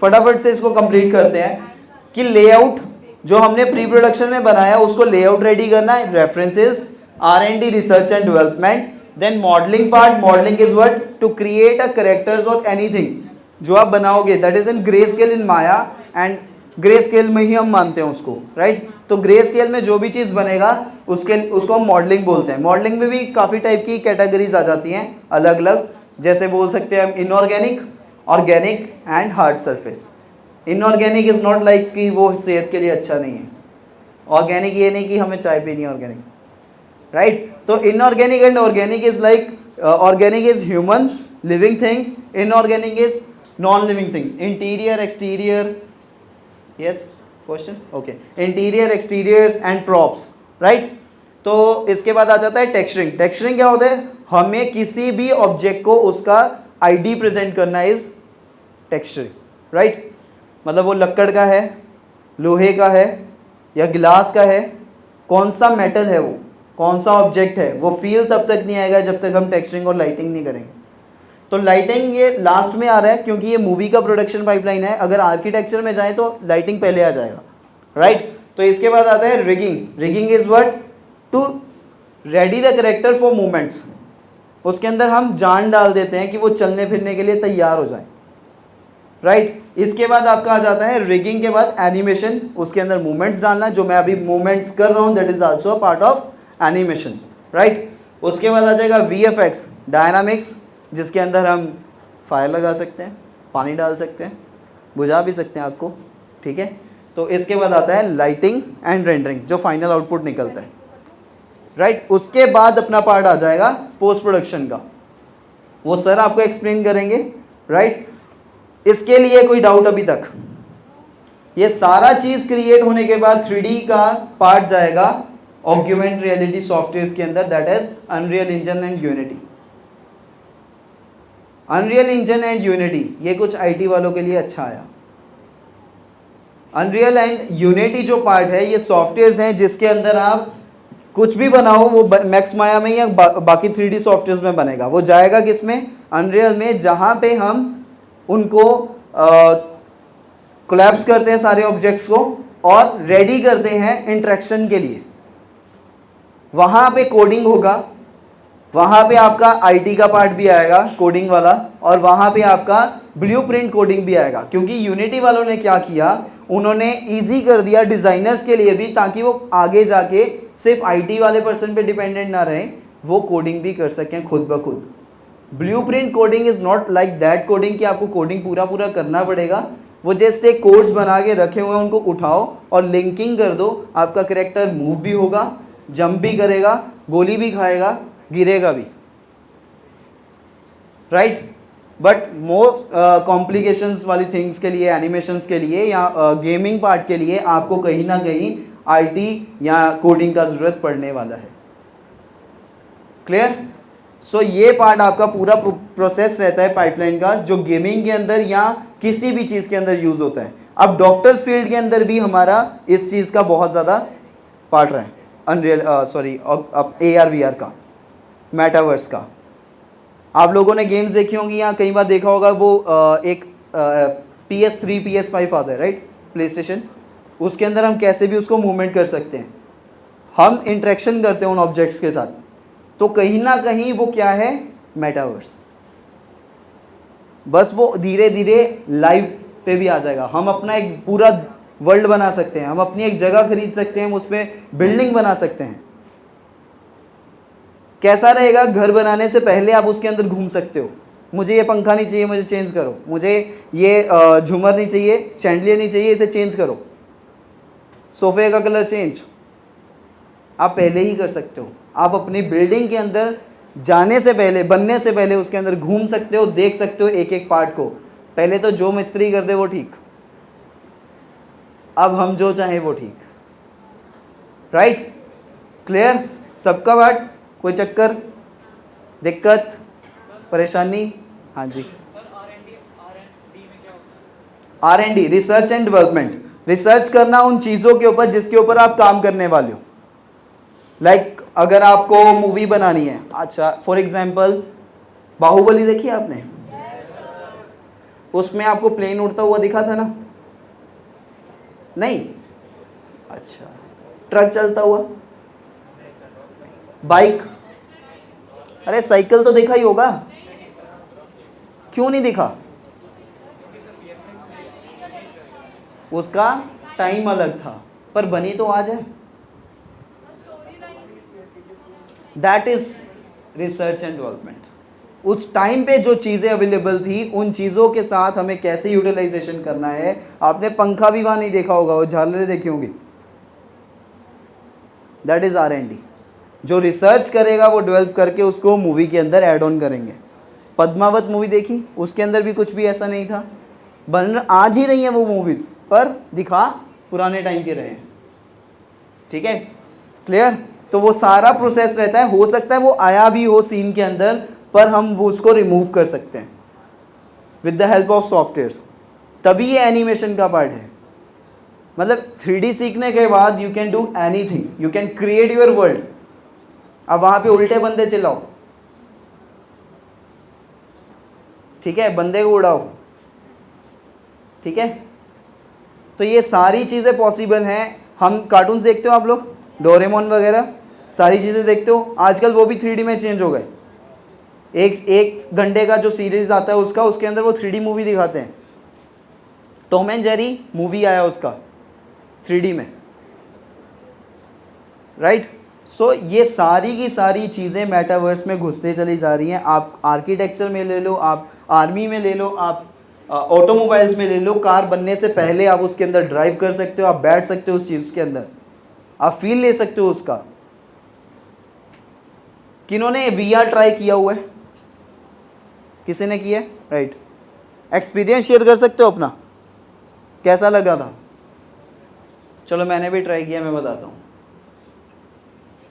फटाफट से इसको कंप्लीट करते हैं कि लेआउट जो हमने प्री प्रोडक्शन में बनाया उसको लेआउट रेडी करना है, references, R&D research and development, then modelling part. Modelling is what? To create a characters और एनीथिंग जो आप बनाओगे that is in grey scale in Maya, and grey scale में ही हम मानते हैं उसको, राइट। तो ग्रे स्केल में जो भी चीज़ बनेगा उसको हम मॉडलिंग बोलते हैं। मॉडलिंग में भी काफ़ी टाइप की कैटेगरीज आ जाती हैं अलग अलग, जैसे बोल सकते हैं हम inorganic, organic and hard surface. Inorganic is not like कि वो सेहत के लिए अच्छा नहीं है, ऑर्गेनिक ये नहीं कि हमें चाय पीनी है ऑर्गेनिक, राइट। तो inorganic and organic is like organic is humans, living things, inorganic is non living things, interior, exterior, yes question, okay, interior, exteriors and props, right. तो इसके बाद आ जाता है टेक्सचरिंग। टेक्सचरिंग क्या होता है? हमें किसी भी ऑब्जेक्ट को उसका आईडी प्रेजेंट करना इज टेक्सचरिंग, राइट। मतलब वो लक्कड़ का है, लोहे का है या गिलास का है, कौन सा मेटल है वो, कौन सा ऑब्जेक्ट है, वो फील तब तक नहीं आएगा जब तक हम टेक्सचरिंग और लाइटिंग नहीं करेंगे। तो लाइटिंग ये लास्ट में आ रहा है क्योंकि ये मूवी का प्रोडक्शन पाइपलाइन है। अगर आर्किटेक्चर में जाए तो लाइटिंग पहले आ जाएगा, राइट। तो इसके बाद आता है rigging. Rigging is what? To ready the character for movements. उसके अंदर हम जान डाल देते हैं कि वो चलने फिरने के लिए तैयार हो जाए, राइट। इसके बाद आपका आ जाता है रिगिंग के बाद एनिमेशन। उसके अंदर मूवमेंट्स डालना, जो मैं अभी मूवमेंट्स कर रहा हूँ that is also a part of animation, right. उसके बाद आ जाएगा VFX, डायनामिक्स, जिसके अंदर हम फायर लगा सकते हैं, पानी डाल सकते हैं, बुझा भी सकते हैं आग को, ठीक है। तो इसके बाद आता है लाइटिंग एंड रेंडरिंग, जो फाइनल आउटपुट निकलता है, राइट। उसके बाद अपना पार्ट आ जाएगा पोस्ट प्रोडक्शन का, वो सर आपको एक्सप्लेन करेंगे, राइट। इसके लिए कोई डाउट अभी तक? ये सारा चीज़ क्रिएट होने के बाद 3D का पार्ट जाएगा ऑग्यूमेंट रियलिटी सॉफ्टवेयर के अंदर, that is unreal engine and unity. Unreal engine and unity ये कुछ IT वालों के लिए अच्छा आया। अनरियल एंड यूनिटी जो पार्ट है ये सॉफ्टवेयर्स हैं जिसके अंदर आप कुछ भी बनाओ वो मैक्स माया में या बाकी 3D सॉफ्टवेयर्स में बनेगा। वो जाएगा किस में? अनरियल में, जहाँ पे हम उनको कोलैप्स करते हैं सारे ऑब्जेक्ट्स को और रेडी करते हैं इंटरेक्शन के लिए। वहाँ पे कोडिंग होगा, वहाँ पे आपका IT का पार्ट भी आएगा कोडिंग वाला, और वहाँ पे आपका ब्लूप्रिंट कोडिंग भी आएगा। क्योंकि यूनिटी वालों ने क्या किया, उन्होंने इजी कर दिया डिज़ाइनर्स के लिए भी, ताकि वो आगे जाके सिर्फ IT वाले पर्सन पे डिपेंडेंट ना रहें, वो कोडिंग भी कर सकें खुद ब खुद। Blueprint coding is not like that coding कि आपको कोडिंग पूरा करना पड़ेगा। वो जस्ट एक कोड्स बना के रखे हुए हैं, उनको उठाओ और लिंकिंग कर दो, आपका कैरेक्टर मूव भी होगा, जंप भी करेगा, गोली भी खाएगा, गिरेगा भी, राइट। बट मोस्ट कॉम्प्लिकेशंस वाली थिंग्स के लिए, एनिमेशंस के लिए या गेमिंग पार्ट के लिए आपको कहीं ना कहीं IT या कोडिंग का ज़रूरत पड़ने वाला है। क्लियर? सो ये पार्ट आपका पूरा प्रोसेस रहता है पाइपलाइन का, जो गेमिंग के अंदर या किसी भी चीज़ के अंदर यूज़ होता है। अब डॉक्टर्स फील्ड के अंदर भी हमारा इस चीज़ का बहुत ज़्यादा पार्ट रहा है, अनरियल AR VR का, मेटावर्स का। आप लोगों ने गेम्स देखी होंगी या कई बार देखा होगा, वो एक PS3 PS5 आता है, राइट, प्ले स्टेशन। उसके अंदर हम कैसे भी उसको मूवमेंट कर सकते हैं, हम इंटरेक्शन करते हैं उन ऑब्जेक्ट्स के साथ। तो कहीं ना कहीं वो क्या है, मेटावर्स। बस वो धीरे धीरे लाइव पे भी आ जाएगा। हम अपना एक पूरा वर्ल्ड बना सकते हैं, हम अपनी एक जगह खरीद सकते हैं, हम उसमें बिल्डिंग बना सकते हैं। कैसा रहेगा? घर बनाने से पहले आप उसके अंदर घूम सकते हो, मुझे ये पंखा नहीं चाहिए, मुझे चेंज करो, मुझे ये झूमर नहीं चाहिए, चैंडलियर नहीं चाहिए, इसे चेंज करो। सोफे का कलर चेंज आप पहले ही कर सकते हो। आप अपनी बिल्डिंग के अंदर जाने से पहले, बनने से पहले उसके अंदर घूम सकते हो, देख सकते हो एक एक पार्ट को। पहले तो जो मिस्त्री कर दे वो ठीक, अब हम जो चाहें वो ठीक। राइट? क्लियर? सबका बात? कोई चक्कर, दिक्कत, परेशानी? हाँ जी। R&D, research and development, research करना उन चीज़ों के ऊपर जिसके ऊपर आप काम करने वाले हो। लाइक अगर आपको मूवी बनानी है, अच्छा फॉर एग्जांपल बाहुबली देखी है आपने? उसमें आपको प्लेन उड़ता हुआ दिखा था ना? नहीं? अच्छा, ट्रक चलता हुआ, बाइक, अरे साइकिल तो देखा ही होगा, क्यों नहीं दिखा? उसका टाइम अलग था, पर बनी तो आज है। That is research and development. उस टाइम पे जो चीज़ें अवेलेबल थी, उन चीज़ों के साथ हमें कैसे यूटिलाइजेशन करना है। आपने पंखा भी वहाँ नहीं देखा होगा, वो झालरें देखी होंगी। That is R&D। जो रिसर्च करेगा वो डेवलप करके उसको मूवी के अंदर ऐड ऑन करेंगे। पद्मावत मूवी देखी? उसके अंदर भी कुछ भी ऐसा नहीं था। बन आज ही रही हैं वो मूवीज़, पर दिखा पुराने टाइम के रहे हैं। ठीक है? क्लियर? तो वो सारा प्रोसेस रहता है। हो सकता है वो आया भी हो सीन के अंदर, पर हम वो उसको रिमूव कर सकते हैं with the help of softwares. तभी ये एनिमेशन का पार्ट है। मतलब 3D सीखने के बाद you can do anything, you can create your world. अब वहाँ पे उल्टे बंदे चिल्लाओ, ठीक है, बंदे को उड़ाओ, ठीक है। तो ये सारी चीज़ें पॉसिबल हैं। हम कार्टून्स देखते हो आप लोग, डोरेमोन वगैरह सारी चीज़ें देखते हो, आजकल वो भी 3D में चेंज हो गए। एक घंटे का जो सीरीज़ आता है उसका, उसके अंदर वो 3D मूवी दिखाते हैं। टॉम एंड जेरी मूवी आया उसका 3D में, राइट। सो ये सारी की सारी चीज़ें मेटावर्स में घुसते चली जा रही हैं। आप आर्किटेक्चर में ले लो, आप आर्मी में ले लो, आप ऑटोमोबाइल्स में ले लो। कार बनने से पहले आप उसके अंदर ड्राइव कर सकते हो, आप बैठ सकते हो उस चीज़ के अंदर, आप फील ले सकते हो उसका। किन्होंने VR ट्राई किया हुआ है? किसी ने किया है? राइट। एक्सपीरियंस शेयर कर सकते हो अपना, कैसा लगा था? चलो मैंने भी ट्राई किया, मैं बताता हूँ।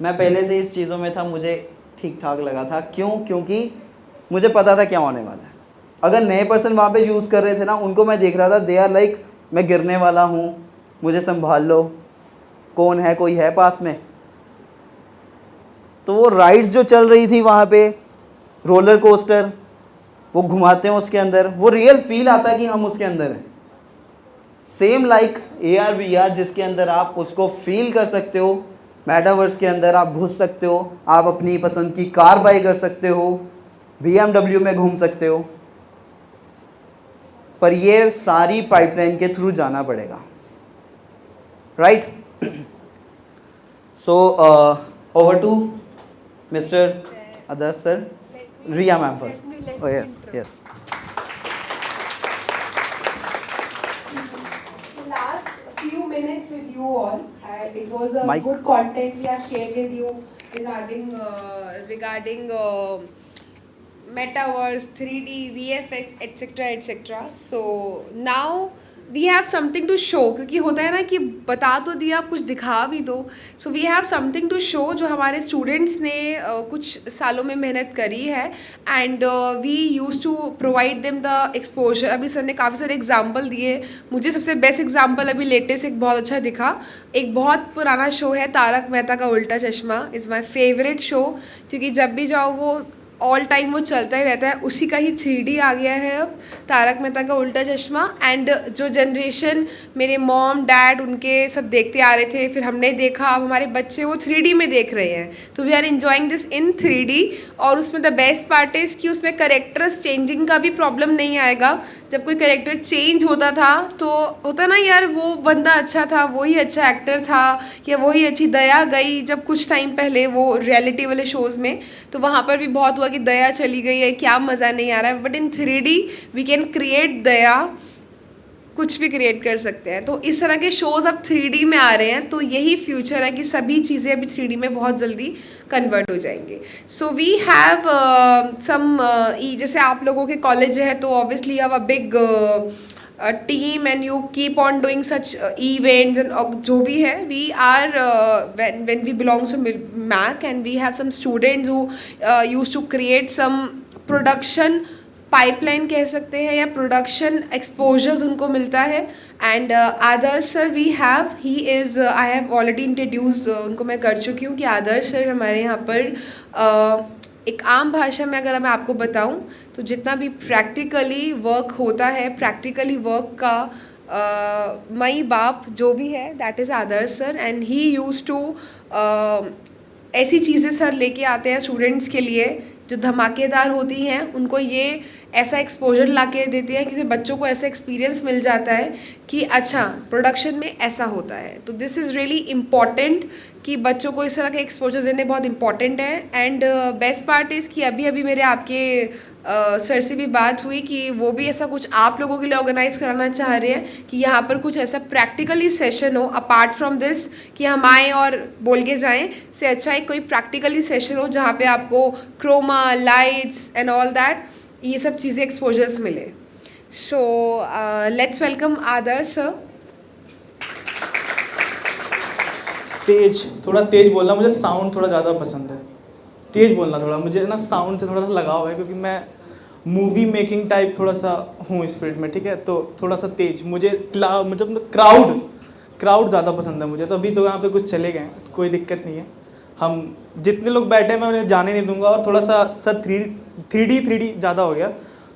मैं पहले से इस चीज़ों में था, मुझे ठीक ठाक लगा था। क्यों? क्योंकि मुझे पता था क्या होने वाला है। अगर नए पर्सन वहाँ पे यूज़ कर रहे थे ना, उनको मैं देख रहा था, दे आर लाइक मैं गिरने वाला हूँ, मुझे संभाल लो, कौन है, कोई है पास में। तो वो राइड्स जो चल रही थी वहाँ पे, रोलर कोस्टर, वो घुमाते हैं उसके अंदर, वो रियल फील आता है कि हम उसके अंदर हैं। सेम लाइक AR VR, जिसके अंदर आप उसको फील कर सकते हो। मेटावर्स के अंदर आप घुस सकते हो, आप अपनी पसंद की कार बाई कर सकते हो, BMW में घूम सकते हो, पर ये सारी पाइपलाइन के थ्रू जाना पड़ेगा, right. So over to mister Adarsh sir, Riya ma'am first. Oh yes, yes. Last few minutes with you all, and it was a Mike. good content we have shared with you regarding metaverse, 3D, VFX, etc., etc. So now we have something to show, क्योंकि होता है ना कि बता तो दिया, कुछ दिखा भी दो। So we have something to show जो हमारे स्टूडेंट्स ने कुछ सालों में मेहनत करी है, and we use to provide them the exposure. अभी सर ने काफ़ी सारे एग्जाम्पल दिए, मुझे सबसे बेस्ट एग्जाम्पल अभी लेटेस्ट एक बहुत अच्छा दिखा। एक बहुत पुराना शो है तारक मेहता का उल्टा चश्मा, इज़ माई फेवरेट शो, क्योंकि जब भी जाओ वो ऑल टाइम वो चलता ही रहता है। उसी का ही 3D आ गया है अब, तारक मेहता का उल्टा चश्मा। एंड जो जनरेशन मेरे मॉम डैड उनके सब देखते आ रहे थे, फिर हमने देखा, अब हमारे बच्चे वो 3D में देख रहे हैं। तो we are enjoying this in 3D। और उसमें द बेस्ट पार्ट इज़ कि उसमें करेक्टर्स चेंजिंग का भी प्रॉब्लम नहीं आएगा। जब कोई करेक्टर चेंज होता था तो होता ना यार, वो बंदा अच्छा था, वही अच्छा एक्टर था, या वही अच्छी दया गई जब कुछ टाइम पहले वो रियलिटी वाले शोज़ में, तो वहाँ पर भी बहुत हुआ कि दया चली गई है, क्या मज़ा नहीं आ रहा है। But in 3D we can create दया, कुछ भी क्रिएट कर सकते हैं। तो इस तरह के शोज़ अब 3D में आ रहे हैं, तो यही फ्यूचर है कि सभी चीज़ें अभी 3D में बहुत जल्दी कन्वर्ट हो जाएंगे। सो वी हैव सम, जैसे आप लोगों के कॉलेज है तो obviously you have a big team and you keep on doing such events and जो भी है, we are when we belongs to MAC and we have some students who used to create some production pipeline कह सकते हैं या production exposures उनको मिलता है। And Adarsh sir we have, he is, I have already introduce उनको मैं कर चुकी हूँ कि आदर्श सर हमारे यहाँ पर एक आम भाषा में अगर मैं आपको बताऊँ तो जितना भी प्रैक्टिकली वर्क होता है, प्रैक्टिकली वर्क का मई बाप जो भी है, that is Adarsh sir. And he use to ऐसी चीज़ें सर लेके आते हैं स्टूडेंट्स के लिए जो धमाकेदार होती हैं, उनको ये ऐसा एक्सपोजर ला के देती है कि बच्चों को ऐसा एक्सपीरियंस मिल जाता है कि अच्छा प्रोडक्शन में ऐसा होता है। तो दिस इज़ रियली इम्पॉर्टेंट कि बच्चों को इस तरह के एक्सपोजर देने बहुत इंपॉर्टेंट है। एंड बेस्ट पार्ट इज़ कि अभी मेरे आपके सर से भी बात हुई कि वो भी ऐसा कुछ आप लोगों के लिए ऑर्गेनाइज़ कराना चाह रहे हैं कि यहाँ पर कुछ ऐसा प्रैक्टिकली सेशन हो, अपार्ट फ्रॉम दिस कि हम आएँ और बोल के जाएँ, से अच्छा एक कोई प्रैक्टिकली सेशन हो जहाँ पे आपको chroma, lights and all that, ये सब चीज़ें एक्सपोजर्स मिले। So let's welcome Adarsh sir. तेज, थोड़ा तेज बोलना, मुझे साउंड थोड़ा ज़्यादा पसंद है। तेज बोलना थोड़ा, मुझे ना साउंड से थोड़ा सा लगाव है क्योंकि मैं मूवी मेकिंग टाइप थोड़ा सा हूँ इस फील्ड में, ठीक है। तो थोड़ा सा तेज, मुझे मतलब क्राउड ज़्यादा पसंद है मुझे। तो अभी तो यहाँ पे कुछ चले गए, कोई दिक्कत नहीं है। हम जितने लोग बैठे हैं मैं उन्हें जाने नहीं दूंगा। और थोड़ा सा सर 3D ज़्यादा हो गया,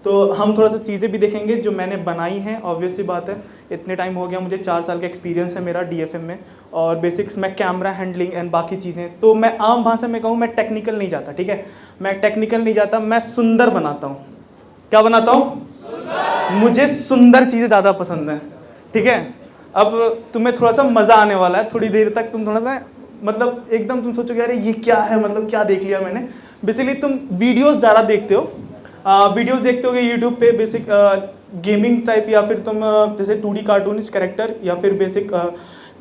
तो हम थोड़ा सा चीज़ें भी देखेंगे जो मैंने बनाई हैं। ऑब्वियस सी बात है, इतने टाइम हो गया मुझे, 4 साल का एक्सपीरियंस है मेरा DFM में, और बेसिक्स में कैमरा हैंडलिंग एंड बाकी चीज़ें। तो मैं आम भाषा में कहूँ, मैं टेक्निकल नहीं जाता, ठीक है। मैं टेक्निकल नहीं जाता, मैं सुंदर बनाता हूँ। क्या बनाता हूँ? मुझे सुंदर चीज़ें ज़्यादा पसंद हैं, ठीक है। अब तुम्हें थोड़ा सा मज़ा आने वाला है, थोड़ी देर तक तुम थोड़ा सा मतलब एकदम तुम सोचोगे अरे ये क्या है, मतलब क्या देख लिया मैंने। बेसिकली तुम वीडियोस ज़्यादा देखते हो, वीडियोस देखते होगे यूट्यूब पे, बेसिक गेमिंग टाइप, या फिर तुम जैसे 2D कार्टूनिश कैरेक्टर, या फिर बेसिक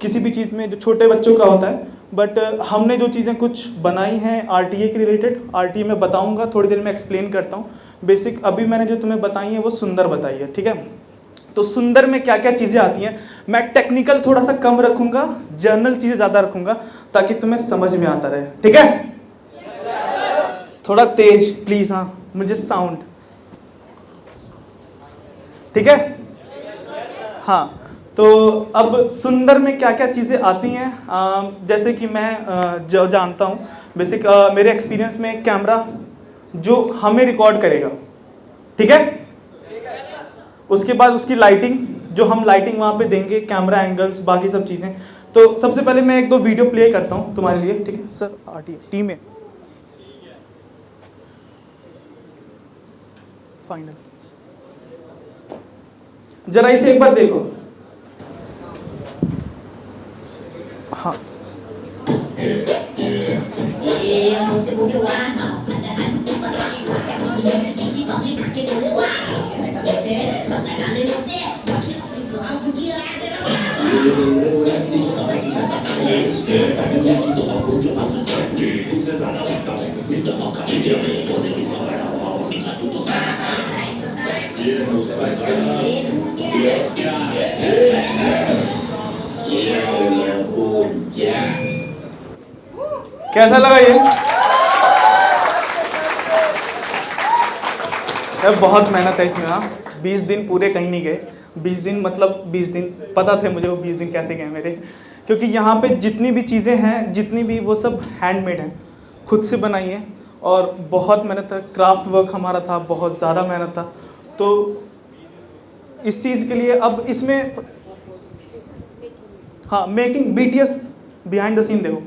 किसी भी चीज़ में जो छोटे बच्चों का होता है। बट हमने जो चीज़ें कुछ बनाई हैं RTA के रिलेटेड, RTA में बताऊँगा, थोड़ी देर में एक्सप्लेन करता हूँ। बेसिक अभी मैंने जो तुम्हें बताई है वो सुंदर बताई है, ठीक है। तो सुंदर में क्या क्या चीज़ें आती हैं, मैं टेक्निकल थोड़ा सा कम रखूँगा, जर्नल चीज़ें ज़्यादा रखूँगा ताकि तुम्हें समझ में आता रहे, ठीक है। थोड़ा तेज प्लीज़, हाँ, मुझे साउंड, ठीक है। हाँ, तो अब सुंदर में क्या क्या चीज़ें आती हैं, जैसे कि मैं जो जानता हूँ बेसिक मेरे एक्सपीरियंस में, कैमरा जो हमें रिकॉर्ड करेगा, ठीक है। उसके बाद उसकी लाइटिंग, जो हम लाइटिंग वहाँ पे देंगे, कैमरा एंगल्स, बाकी सब चीज़ें। तो सबसे पहले मैं 1-2 वीडियो प्ले करता हूँ तुम्हारे लिए, ठीक है सर। RTA टीम है फाइनल, जरा इसे एक बार देखो। हाँ, कैसा लगा ये? बहुत मेहनत है इसमें। हाँ, 20 दिन पूरे कहीं नहीं गए। 20 दिन मतलब 20 दिन पता थे मुझे वो 20 दिन कैसे गए मेरे, क्योंकि यहाँ पे जितनी भी चीज़ें हैं, जितनी भी, वो सब हैंडमेड हैं, खुद से बनाई है। और बहुत मेहनत है, क्राफ्ट वर्क हमारा था, बहुत ज़्यादा मेहनत था। तो इस चीज़ के लिए अब इसमें, हाँ, making BTS behind the scene देखो।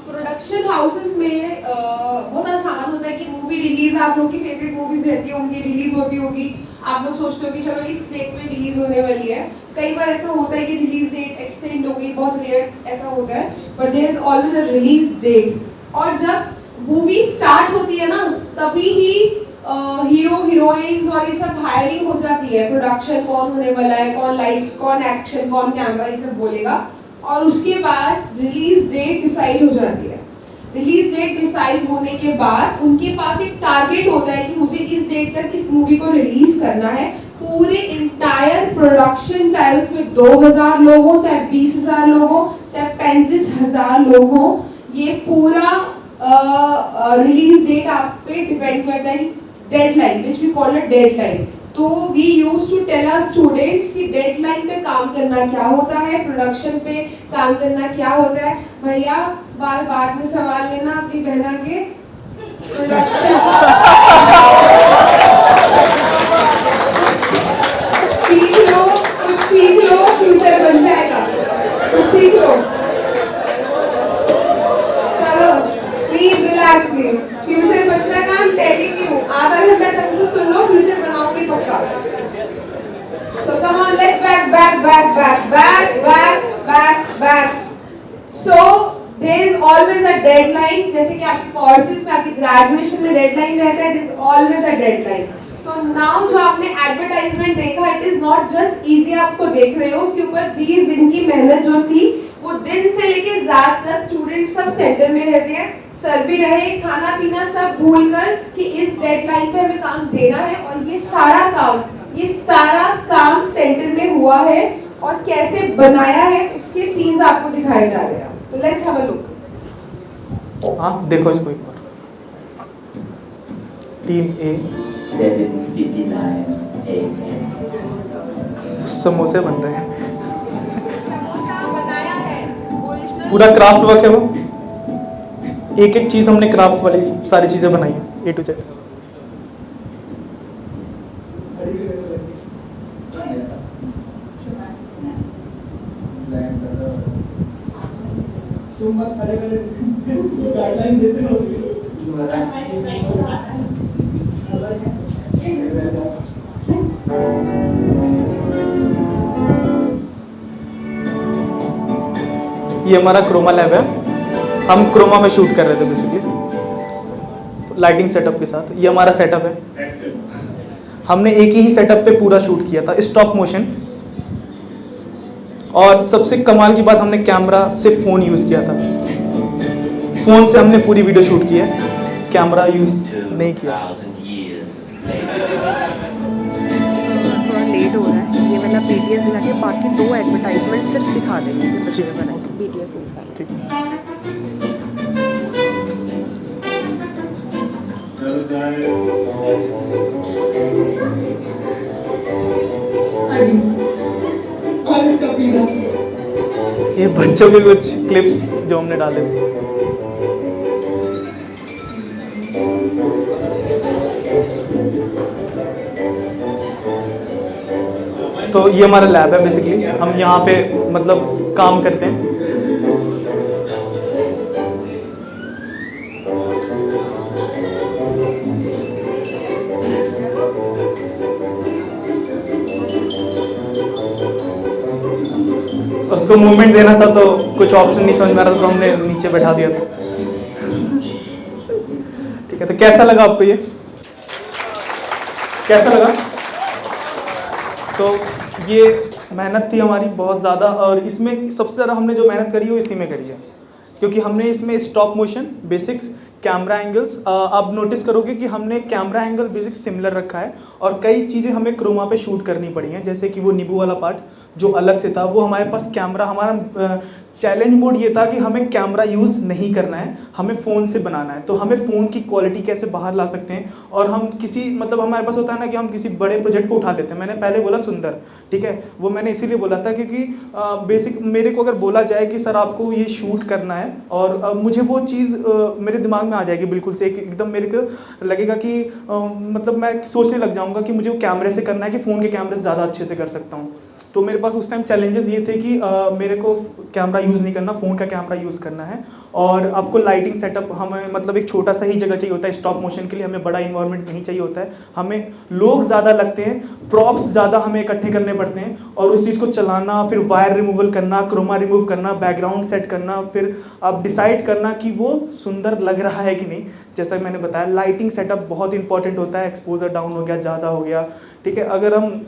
प्रोडक्शन हाउसेस में बहुत आसान होता है कि मूवी रिलीज, आप लोग की फेवरेट मूवीज रहती है, उनकी रिलीज होती होगी, आप लोग सोचते हो कि चलो इस डेट में रिलीज होने वाली है। कई बार ऐसा होता है कि रिलीज डेट एक्सटेंड हो गई, बहुत रेयर ऐसा होता है, but there is always a release date. और जब मूवी स्टार्ट होती है ना, तभी ही हीरो हीरोइंस और ये सब हायरिंग हो जाती है, प्रोडक्शन कौन होने वाला है, कौन लाइट्स, कौन एक्शन, कौन कैमरा, ये सब बोलेगा, और उसके बाद रिलीज डेट डिसाइड हो जाती है। रिलीज डेट डिसाइड होने के बाद उनके पास एक टारगेट होता है कि मुझे इस डेट तक इस मूवी को रिलीज करना है। पूरे इंटायर प्रोडक्शन, चाहे उसमें 2000 लोग हो, चाहे 20,000 लोग हो, चाहे 35,000 लोग हो, ये पूरा रिलीज डेट आप पे डिपेंड करता है। Deadline, which we call a deadline. तो we use to tell our students कि डेडलाइन पे काम करना क्या होता है, प्रोडक्शन पे काम करना क्या होता है। भैया बाल बाद में सवाल लेना अपनी बहना के। प्रोडक्शन सीख लो, फ्यूचर बन जाएगा, कुछ सीख लो। चलो प्लीज रिलैक्स, प्लीज फ्यूचर बन जाएगा। आई एम टेलिंग यू, आधा घंटा तक तो सुन लो, फ्यूचर बनाओगे पक्का। So come on, let's back. So there is always a deadline. जैसे कि आपके courses में, आपकी graduation में deadline रहता है, there is always a deadline. So now जो आपने advertisement देखा, it is not just easy, आप उसको देख रहे हो, उसके ऊपर 20 दिन की मेहनत जो थी, वो दिन से लेके रात तक स्टूडेंट सब सेंटर में रहते हैं, सर भी रहे, खाना पीना सब भूलकर कि इस डेडलाइन पे हमें काम देना है। और ये सारा काम सेंटर में हुआ है और कैसे बनाया है उसके सीन्स आपको दिखाए जा रहे हैं। तो लेट्स हैव अ लुक। हाँ देखो इसको एक बार। Team A 7:59 AM. समोसे बन रहे हैं, समोसा बनाया है, ओरिजिनल पूरा क्राफ्ट वर्क है वो। एक एक चीज़ हमने क्राफ्ट वाली सारी चीज़ें बनाई हैं, A to Z। ये हमारा क्रोमा लैब है, हम क्रोमा में शूट कर रहे थे बेसिकली लाइटिंग सेटअप के साथ। ये हमारा सेटअप है, हमने एक ही सेटअप पे पूरा शूट किया था, स्टॉप मोशन। और सबसे कमाल की बात, हमने कैमरा सिर्फ फ़ोन यूज़ किया था, फ़ोन से हमने पूरी वीडियो शूट की है, कैमरा यूज़ नहीं किया। थोड़ा लेट हो रहा है, ये वाला BTS दिखा के बाकी 2 एडवर्टाइजमेंट सिर्फ दिखा देंगे कि बच्चे ने बनाए। BTS दिखा ठीक है। और इसका पिज़्ज़ा। ये बच्चों के कुछ क्लिप्स जो हमने डाले थे। तो ये हमारा लैब है बेसिकली, हम यहाँ पे मतलब काम करते हैं। उसको मूवमेंट देना था तो कुछ ऑप्शन नहीं समझ में आ रहा था, तो हमने नीचे बैठा दिया था। ठीक है, तो कैसा लगा आपको ये, कैसा लगा? तो ये मेहनत थी हमारी बहुत ज़्यादा, और इसमें सबसे ज़्यादा हमने जो मेहनत करी है वो इसी में करी है, क्योंकि हमने इसमें stop motion, basics, camera angles, आप नोटिस करोगे कि हमने कैमरा एंगल बेसिक सिमिलर रखा है, और कई चीज़ें हमें क्रोमा पे शूट करनी पड़ी हैं, जैसे कि वो नींबू वाला पार्ट जो अलग से था, वो हमारे पास कैमरा, हमारा चैलेंज मोड ये था कि हमें कैमरा यूज़ नहीं करना है, हमें फ़ोन से बनाना है। तो हमें फ़ोन की क्वालिटी कैसे बाहर ला सकते हैं, और हम किसी मतलब हमारे पास होता है ना कि हम किसी बड़े प्रोजेक्ट को उठा लेते हैं। मैंने पहले बोला सुंदर, ठीक है, वो मैंने इसीलिए बोला था क्योंकि बेसिक मेरे को अगर बोला जाए कि सर आपको ये शूट करना है, और मुझे वो चीज़ मेरे दिमाग में आ जाएगी बिल्कुल से, एकदम मेरे को लगेगा कि मतलब मैं सोचने लग जाऊँगा कि मुझे वो कैमरे से करना है कि फ़ोन के कैमरे से ज़्यादा अच्छे से कर सकता हूँ। तो मेरे पास उस टाइम चैलेंजेस ये थे कि मेरे को कैमरा यूज़ नहीं करना, फ़ोन का कैमरा यूज़ करना है, और आपको लाइटिंग सेटअप हमें मतलब एक छोटा सा ही जगह चाहिए होता है स्टॉप मोशन के लिए, हमें बड़ा इन्वायरमेंट नहीं चाहिए होता है, हमें लोग ज़्यादा लगते हैं, प्रॉप्स ज़्यादा हमें इकट्ठे करने पड़ते हैं, और उस चीज़ को चलाना, फिर वायर रिमूवल करना, क्रोमा रिमूव करना, बैकग्राउंड सेट करना, फिर आप डिसाइड करना कि वो सुंदर लग रहा है कि नहीं। जैसा मैंने बताया लाइटिंग सेटअप बहुत इंपॉर्टेंट होता है, एक्सपोजर डाउन हो गया, ज़्यादा हो गया, ठीक है। अगर हम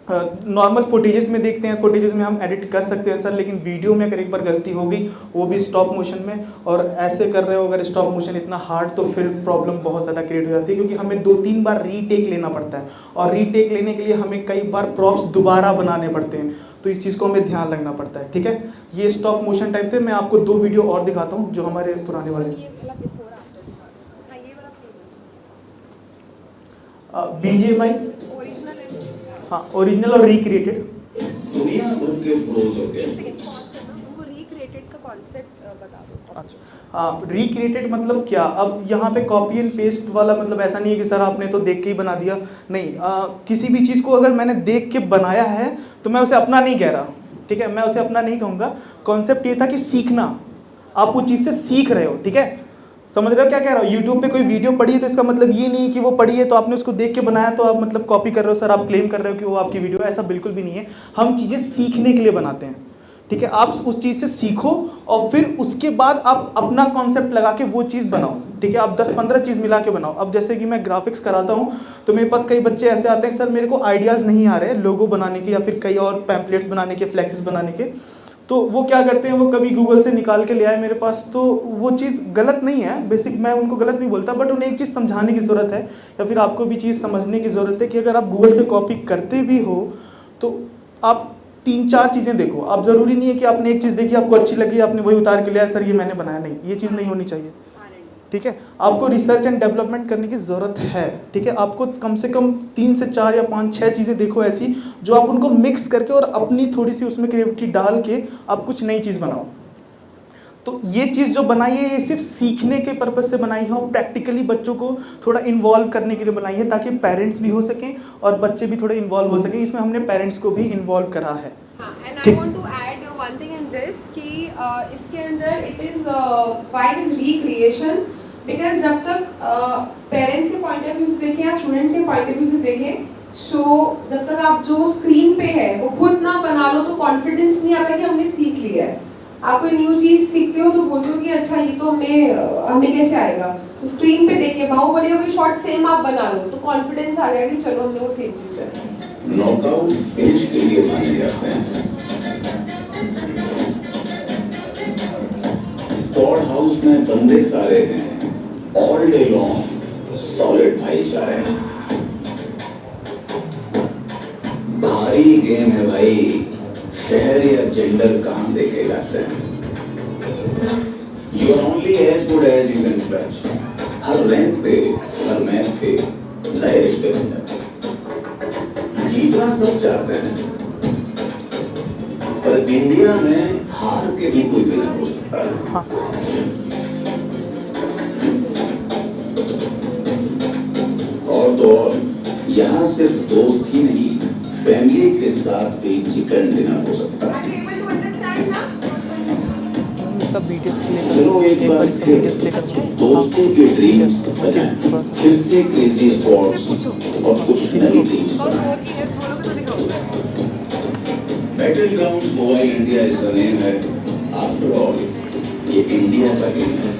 नॉर्मल फुटेजेस में देखते हैं, फुटेजेस में हम एडिट कर सकते हैं सर, लेकिन वीडियो में अगर एक बार गलती हो गई, वो भी स्टॉप मोशन में, और ऐसे कर रहे हो अगर स्टॉप मोशन इतना हार्ड, तो फिर प्रॉब्लम बहुत ज़्यादा क्रिएट हो जाती है, क्योंकि हमें 2-3 बार रीटेक लेना पड़ता है, और रीटेक लेने के लिए हमें कई बार प्रॉप्स दोबारा बनाने पड़ते हैं, तो इस चीज़ को हमें ध्यान रखना पड़ता है, ठीक है। ये स्टॉप मोशन टाइप थे। मैं आपको 2 वीडियो और दिखाता हूँ जो हमारे पुराने वाले BGMI, हाँ ओरिजिनल और रिक्रिएटेड। दुनिया भर के प्रोज हो गए। वो रिक्रिएटेड का कॉन्सेप्ट बता दो। अच्छा, हाँ रिक्रिएटेड मतलब क्या, अब यहाँ पे कॉपी एंड पेस्ट वाला मतलब ऐसा नहीं है कि सर आपने तो देख के ही बना दिया, नहीं। किसी भी चीज़ को अगर मैंने देख के बनाया है तो मैं उसे अपना नहीं कह रहा, ठीक है, मैं उसे अपना नहीं कहूँगा। कॉन्सेप्ट ये था कि सीखना, आप उस चीज़ से सीख रहे हो, ठीक है, समझ रहे हो क्या कह रहा हूँ। यूट्यूब पे कोई वीडियो पड़ी है तो इसका मतलब ये नहीं कि वो पड़ी है तो आपने उसको देख के बनाया तो आप मतलब कॉपी कर रहे हो सर, आप क्लेम कर रहे हो कि वो आपकी वीडियो है, ऐसा बिल्कुल भी नहीं है। हम चीज़ें सीखने के लिए बनाते हैं, ठीक है। आप उस चीज़ से सीखो और फिर उसके बाद आप अपना कॉन्सेप्ट लगा के वो चीज़ बनाओ, ठीक है। आप 10-15 चीज़ मिला के बनाओ। अब जैसे कि मैं ग्राफिक्स कराता हूँ तो मेरे पास कई बच्चे ऐसे आते हैं सर मेरे को आइडियाज़ नहीं आ रहे लोगो बनाने के या फिर कई और पैम्पलेट्स बनाने के, फ्लैक्सेस बनाने के, तो वो क्या करते हैं, वो कभी गूगल से निकाल के ले आए मेरे पास। तो वो चीज़ गलत नहीं है, बेसिक मैं उनको गलत नहीं बोलता, बट उन्हें एक चीज़ समझाने की ज़रूरत है, या फिर आपको भी चीज़ समझने की ज़रूरत है कि अगर आप गूगल से कॉपी करते भी हो तो आप 3-4 चीज़ें देखो। आप ज़रूरी नहीं है कि आपने एक चीज़ देखी, आपको अच्छी लगी, आपने वही उतार के लिया, सर ये मैंने बनाया, नहीं, ये चीज़ नहीं होनी चाहिए, ठीक है। आपको रिसर्च एंड डेवलपमेंट करने की ज़रूरत है, ठीक है। आपको कम से कम 3 से 4 या 5-6 चीज़ें देखो ऐसी जो आप उनको मिक्स करके और अपनी थोड़ी सी उसमें क्रिएटिविटी डाल के आप कुछ नई चीज़ बनाओ। तो ये चीज़ जो बनाई है ये सिर्फ सीखने के पर्पज़ से बनाई है और प्रैक्टिकली बच्चों को थोड़ा इन्वॉल्व करने के लिए बनाई है, ताकि पेरेंट्स भी हो सकें और बच्चे भी थोड़े इन्वॉल्व हो सकें। इसमें हमने पेरेंट्स को भी इन्वॉल्व करा है। And I want to add one thing in this कि इसके अंदर it is why is recreation, because जब तक पेरेंट्स के पॉइंट ऑफ व्यू से देखें या स्टूडेंट्स के पॉइंट ऑफ व्यू से देखें, सो जब तक आप जो स्क्रीन पे है वो खुद ना बना लो तो कॉन्फिडेंस नहीं आता कि हमने सीख लिया है। आप कोई न्यू चीज़ सीखते हो तो बोलते हो कि अच्छा ये तो हमें कैसे आएगा, तो स्क्रीन पे देख के बाहुबली का कोई शॉट सेम आप बना लो तो कॉन्फिडेंस आ जाएगा कि चलो हमने वो सेम चीज़ करना है। नॉकआउट फिनिश के लिए माने जाते हैं। स्टोर हाउस में बंदे सारे हैं, ऑल डे लॉन्ग सॉलिड भाईचारे हैं। भारी गेम है भाई, शहर या जेंडर कहाँ देखे जाते हैं। You are only as good as you can flash. हर रैंक पे, हर मैच पे नए रिश्ते बन जाते हैं। जीतना सब चाहते हैं, पर इंडिया में हार के भी कोई विनर हो सकता है। और तो और यहाँ सिर्फ दोस्त ही नहीं, फैमिली के साथ भी चिकन डिनर हो सकता है। इसका BTS के लिए चलो एक बार फिर दोस्तों के ड्रीम्स सजाएं, फिर से क्रेजी स्पॉट्स और कुछ नई ड्रीम्स बनाएं। बैटलग्राउंड्स मोबाइल इंडिया इसका नेम है। आफ्टर ऑल ये इंडिया का गेम है।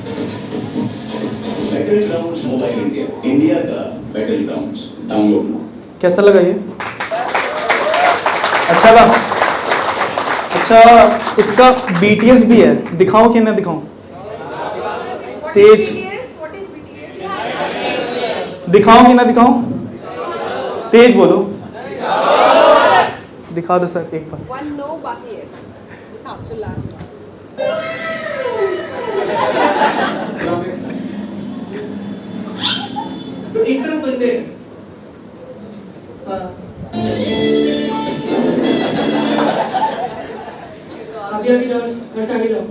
बैटलग्राउंड्स मोबाइल इंडिया, इंडिया का बैटलग्राउंड्स। डाउनलोड लो। कैसा लगा ये? अच्छा लगा? अच्छा, इसका BTS भी है, दिखाऊं कि ना दिखाऊं? तेज दिखाऊं कि ना दिखाऊं? तेज बोलो। दिखा दो सर एक बार। One no, बाकी yes. दिखाओ जो लास्ट। इस तरफ बंदे। अभी अभी जाओ, घर से आगे जाओ।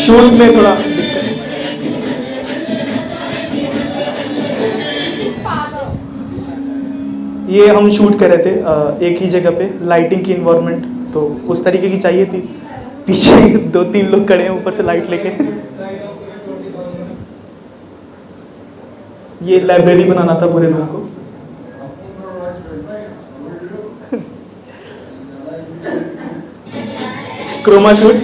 शूट में थोड़ा दिक्कत। ये हम शूट कर रहे थे एक ही जगह पे, लाइटिंग की इन्वायरमेंट तो उस तरीके की चाहिए थी। पीछे 2-3 लोग खड़े हैं ऊपर से लाइट लेके। ये लाइब्रेरी बनाना था पूरे रूम को। क्रोमा शूट,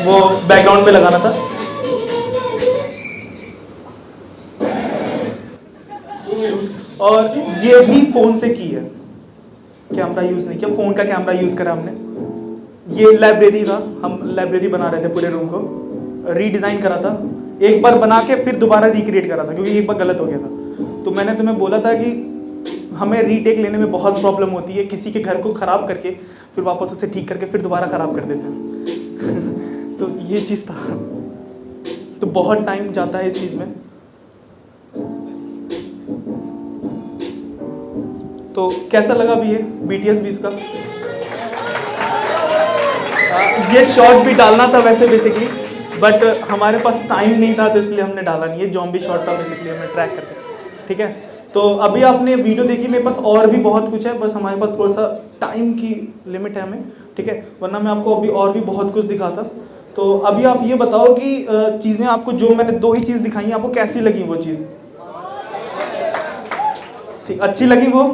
वो बैकग्राउंड पे लगाना था। और ये भी फ़ोन से की है, कैमरा यूज़ नहीं किया, फ़ोन का कैमरा यूज़ करा हमने। ये लाइब्रेरी था, हम लाइब्रेरी बना रहे थे, पूरे रूम को रीडिज़ाइन करा था। एक बार बना के फिर दोबारा रिक्रिएट करा था क्योंकि एक बार गलत हो गया था। तो मैंने तुम्हें बोला था कि हमें रीटेक लेने में बहुत प्रॉब्लम होती है, किसी के घर को ख़राब करके फिर वापस उसे ठीक करके फिर दोबारा ख़राब कर देते हैं। तो ये चीज़ था, तो बहुत टाइम जाता है इस चीज़ में। तो कैसा लगा भी ये BTS बीस का? ये शॉर्ट भी डालना था वैसे बेसिकली, बट हमारे पास टाइम नहीं था तो इसलिए हमने डाला नहीं। ये जॉम्बी शॉट था बेसिकली, हमने ट्रैक करके, ठीक है। तो अभी आपने वीडियो देखी, मेरे पास और भी बहुत कुछ है, बस हमारे पास थोड़ा सा टाइम की लिमिट है हमें, ठीक है, वरना मैं आपको अभी और भी बहुत कुछ दिखाता। तो अभी आप ये बताओ कि चीज़ें आपको, जो मैंने 2 ही चीज़ दिखाई हैं, आपको कैसी लगी वो चीज़? ठीक, अच्छी लगी वो?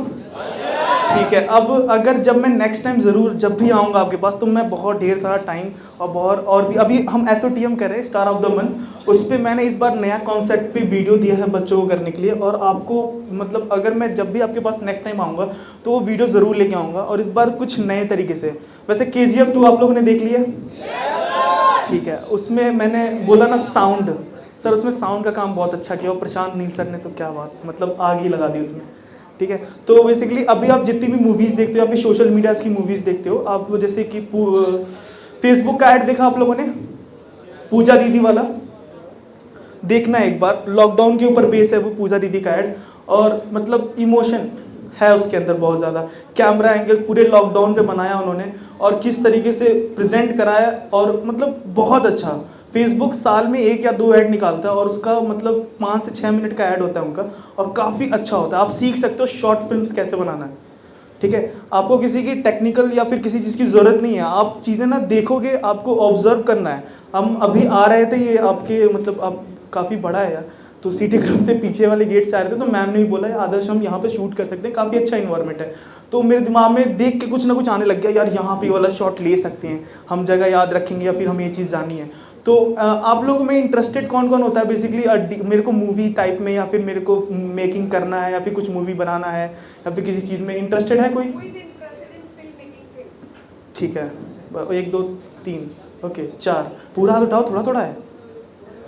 ठीक है। अब अगर जब मैं नेक्स्ट टाइम ज़रूर जब भी आऊँगा आपके पास, तो मैं बहुत ढेर सारा टाइम और भी, अभी हम SOTM कर रहे हैं, स्टार ऑफ द मंथ, उस पर मैंने इस बार नया कॉन्सेप्ट पे वीडियो दिया है बच्चों को करने के लिए। और आपको मतलब अगर मैं जब भी आपके पास नेक्स्ट टाइम आऊँगा तो वो वीडियो ज़रूर लेके आऊँगा, और इस बार कुछ नए तरीके से। वैसे KGF 2 आप लोगों ने देख लिया? ठीक है। उसमें मैंने बोला ना साउंड, सर उसमें साउंड का काम बहुत अच्छा किया, और प्रशांत नील सर ने तो क्या बात, मतलब आग ही लगा दी उसमें, ठीक है। तो बेसिकली अभी आप जितनी भी मूवीज़ देखते हो या फिर सोशल मीडियाज़ की मूवीज़ देखते हो आप, जैसे कि फेसबुक का ऐड देखा आप लोगों ने, पूजा दीदी वाला? देखना एक बार, लॉकडाउन के ऊपर बेस है वो पूजा दीदी का ऐड, और मतलब इमोशन है उसके अंदर बहुत ज़्यादा। कैमरा एंगल्स पूरे लॉकडाउन पे बनाया उन्होंने, और किस तरीके से प्रेजेंट कराया, और मतलब बहुत अच्छा। फेसबुक साल में 1 या 2 ऐड निकालता है, और उसका मतलब 5 से 6 मिनट का ऐड होता है उनका, और काफ़ी अच्छा होता है। आप सीख सकते हो शॉर्ट फिल्म्स कैसे बनाना है, ठीक है। आपको किसी की टेक्निकल या फिर किसी चीज़ की ज़रूरत नहीं है, आप चीज़ें ना देखोगे, आपको ऑब्जर्व करना है। हम अभी आ रहे थे, ये आपके मतलब आप काफ़ी बड़ा है यार, तो सिटी ग्रुप से पीछे वाले गेट से आ रहे थे, तो मैम ने भी बोला आदर्श हम यहाँ पे शूट कर सकते हैं, काफ़ी अच्छा इन्वायरमेंट है। तो मेरे दिमाग में देख के कुछ ना कुछ आने लग गया, यार यहाँ पे वाला शॉट ले सकते हैं, हम जगह याद रखेंगे, या फिर हमें ये चीज़ जाननी है। तो आप लोगों में इंटरेस्टेड कौन कौन होता है बेसिकली? मेरे को मूवी टाइप में, या फिर मेरे को मेकिंग करना है, या फिर कुछ मूवी बनाना है, या फिर किसी चीज़ में इंटरेस्टेड है कोई? ठीक है, 1 2 3 ओके 4, पूरा हाथ उठाओ, थोड़ा थोड़ा है,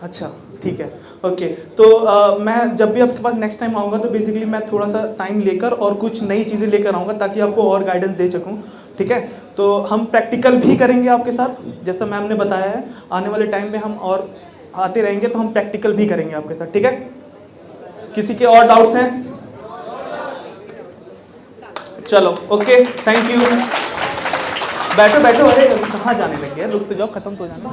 अच्छा ठीक है, ओके। तो मैं जब भी आपके पास नेक्स्ट टाइम आऊँगा तो बेसिकली मैं थोड़ा सा टाइम लेकर और कुछ नई चीज़ें लेकर आऊँगा, ताकि आपको और गाइडेंस दे सकूँ, ठीक है। तो हम प्रैक्टिकल भी करेंगे आपके साथ, जैसा मैम ने बताया है, आने वाले टाइम में हम और आते रहेंगे, तो हम प्रैक्टिकल भी करेंगे आपके साथ, ठीक है। किसी के और डाउट्स हैं? चलो ओके, थैंक यू। बैठो बैठो, अरे कहाँ जाने लगे यार, रुक तो जाओ, खत्म तो जाना।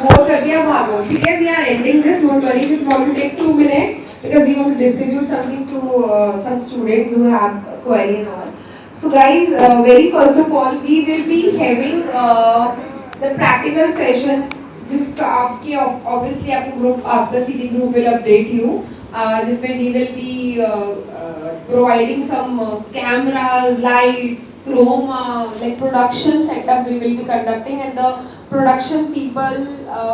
बोर कर दिया, भागो, ठीक है। We are ending this, don't worry, just want to take 2 minutes because we want to distribute something to some students who have query and all. So guys, very first of all, we will be having the practical session. जिसका आपके obviously आपका group, आपका city group will update you. जिसमें we will be providing some cameras, lights, chroma, like production setup we will be conducting, and the production people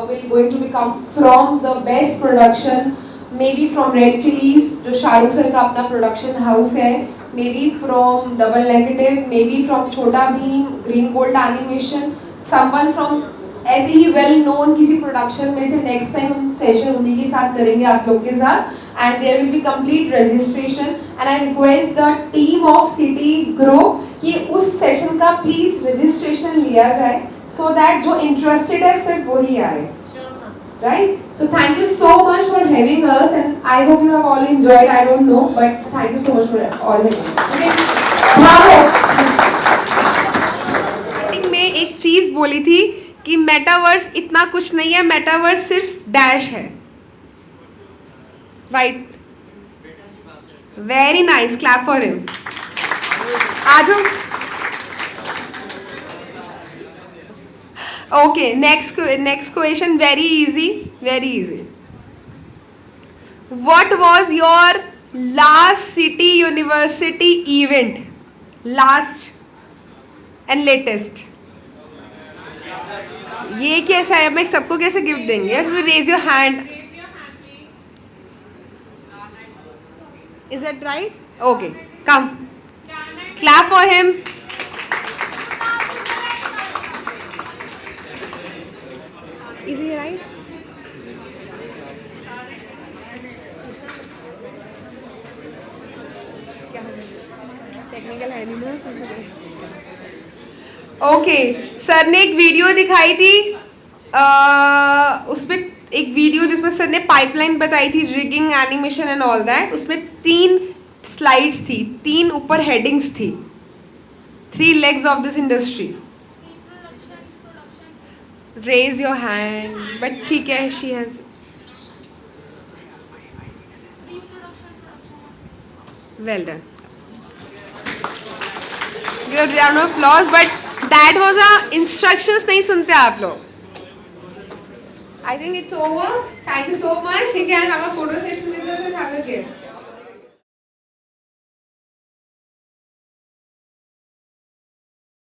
will going to be come from the best production, maybe from Red Chillies, जो Shahrukh sir का अपना production house है, maybe from Double Negative, maybe from छोटा Bhim, Green Gold Animation, someone from ऐसे ही well known किसी production में से next time हम सेशन उन्हीं के साथ करेंगे आप लोग के साथ, and there will be complete registration, and I request the team of city group कि उस सेशन का प्लीज रजिस्ट्रेशन लिया जाए, सो दैट जो इंटरेस्टेड है सिर्फ वही आए, right. So thank you so much for having us, and I hope you have all enjoyed, I don't know but thank you so much for all. में एक चीज बोली थी कि मेटावर्स इतना कुछ नहीं है, मेटावर्स सिर्फ डैश है, right. Very nice, clap for him. आ जाओ. Okay, next question, very easy. What was your last city university event? Last and latest. ये कैसा है? मैं सबको कैसे गिफ्ट देंगे? Raise your hand. Is that right? Okay, come. Clap for him. Is he right? Technical है नहीं ना, सोच रहे. ओके, सर ने एक वीडियो दिखाई थी, उसमें एक वीडियो जिसमें सर ने पाइपलाइन बताई थी, rigging, animation and all that. उसमें 3 स्लाइड्स थी, 3 ऊपर हेडिंग्स थी. 3 legs of this industry. Raise your hand. But ठीक है, she has. Well done. Give a round of applause. But that was a instructions नहीं सुनते आप लोग. I think it's over. Thank you so much. We can have a photo session.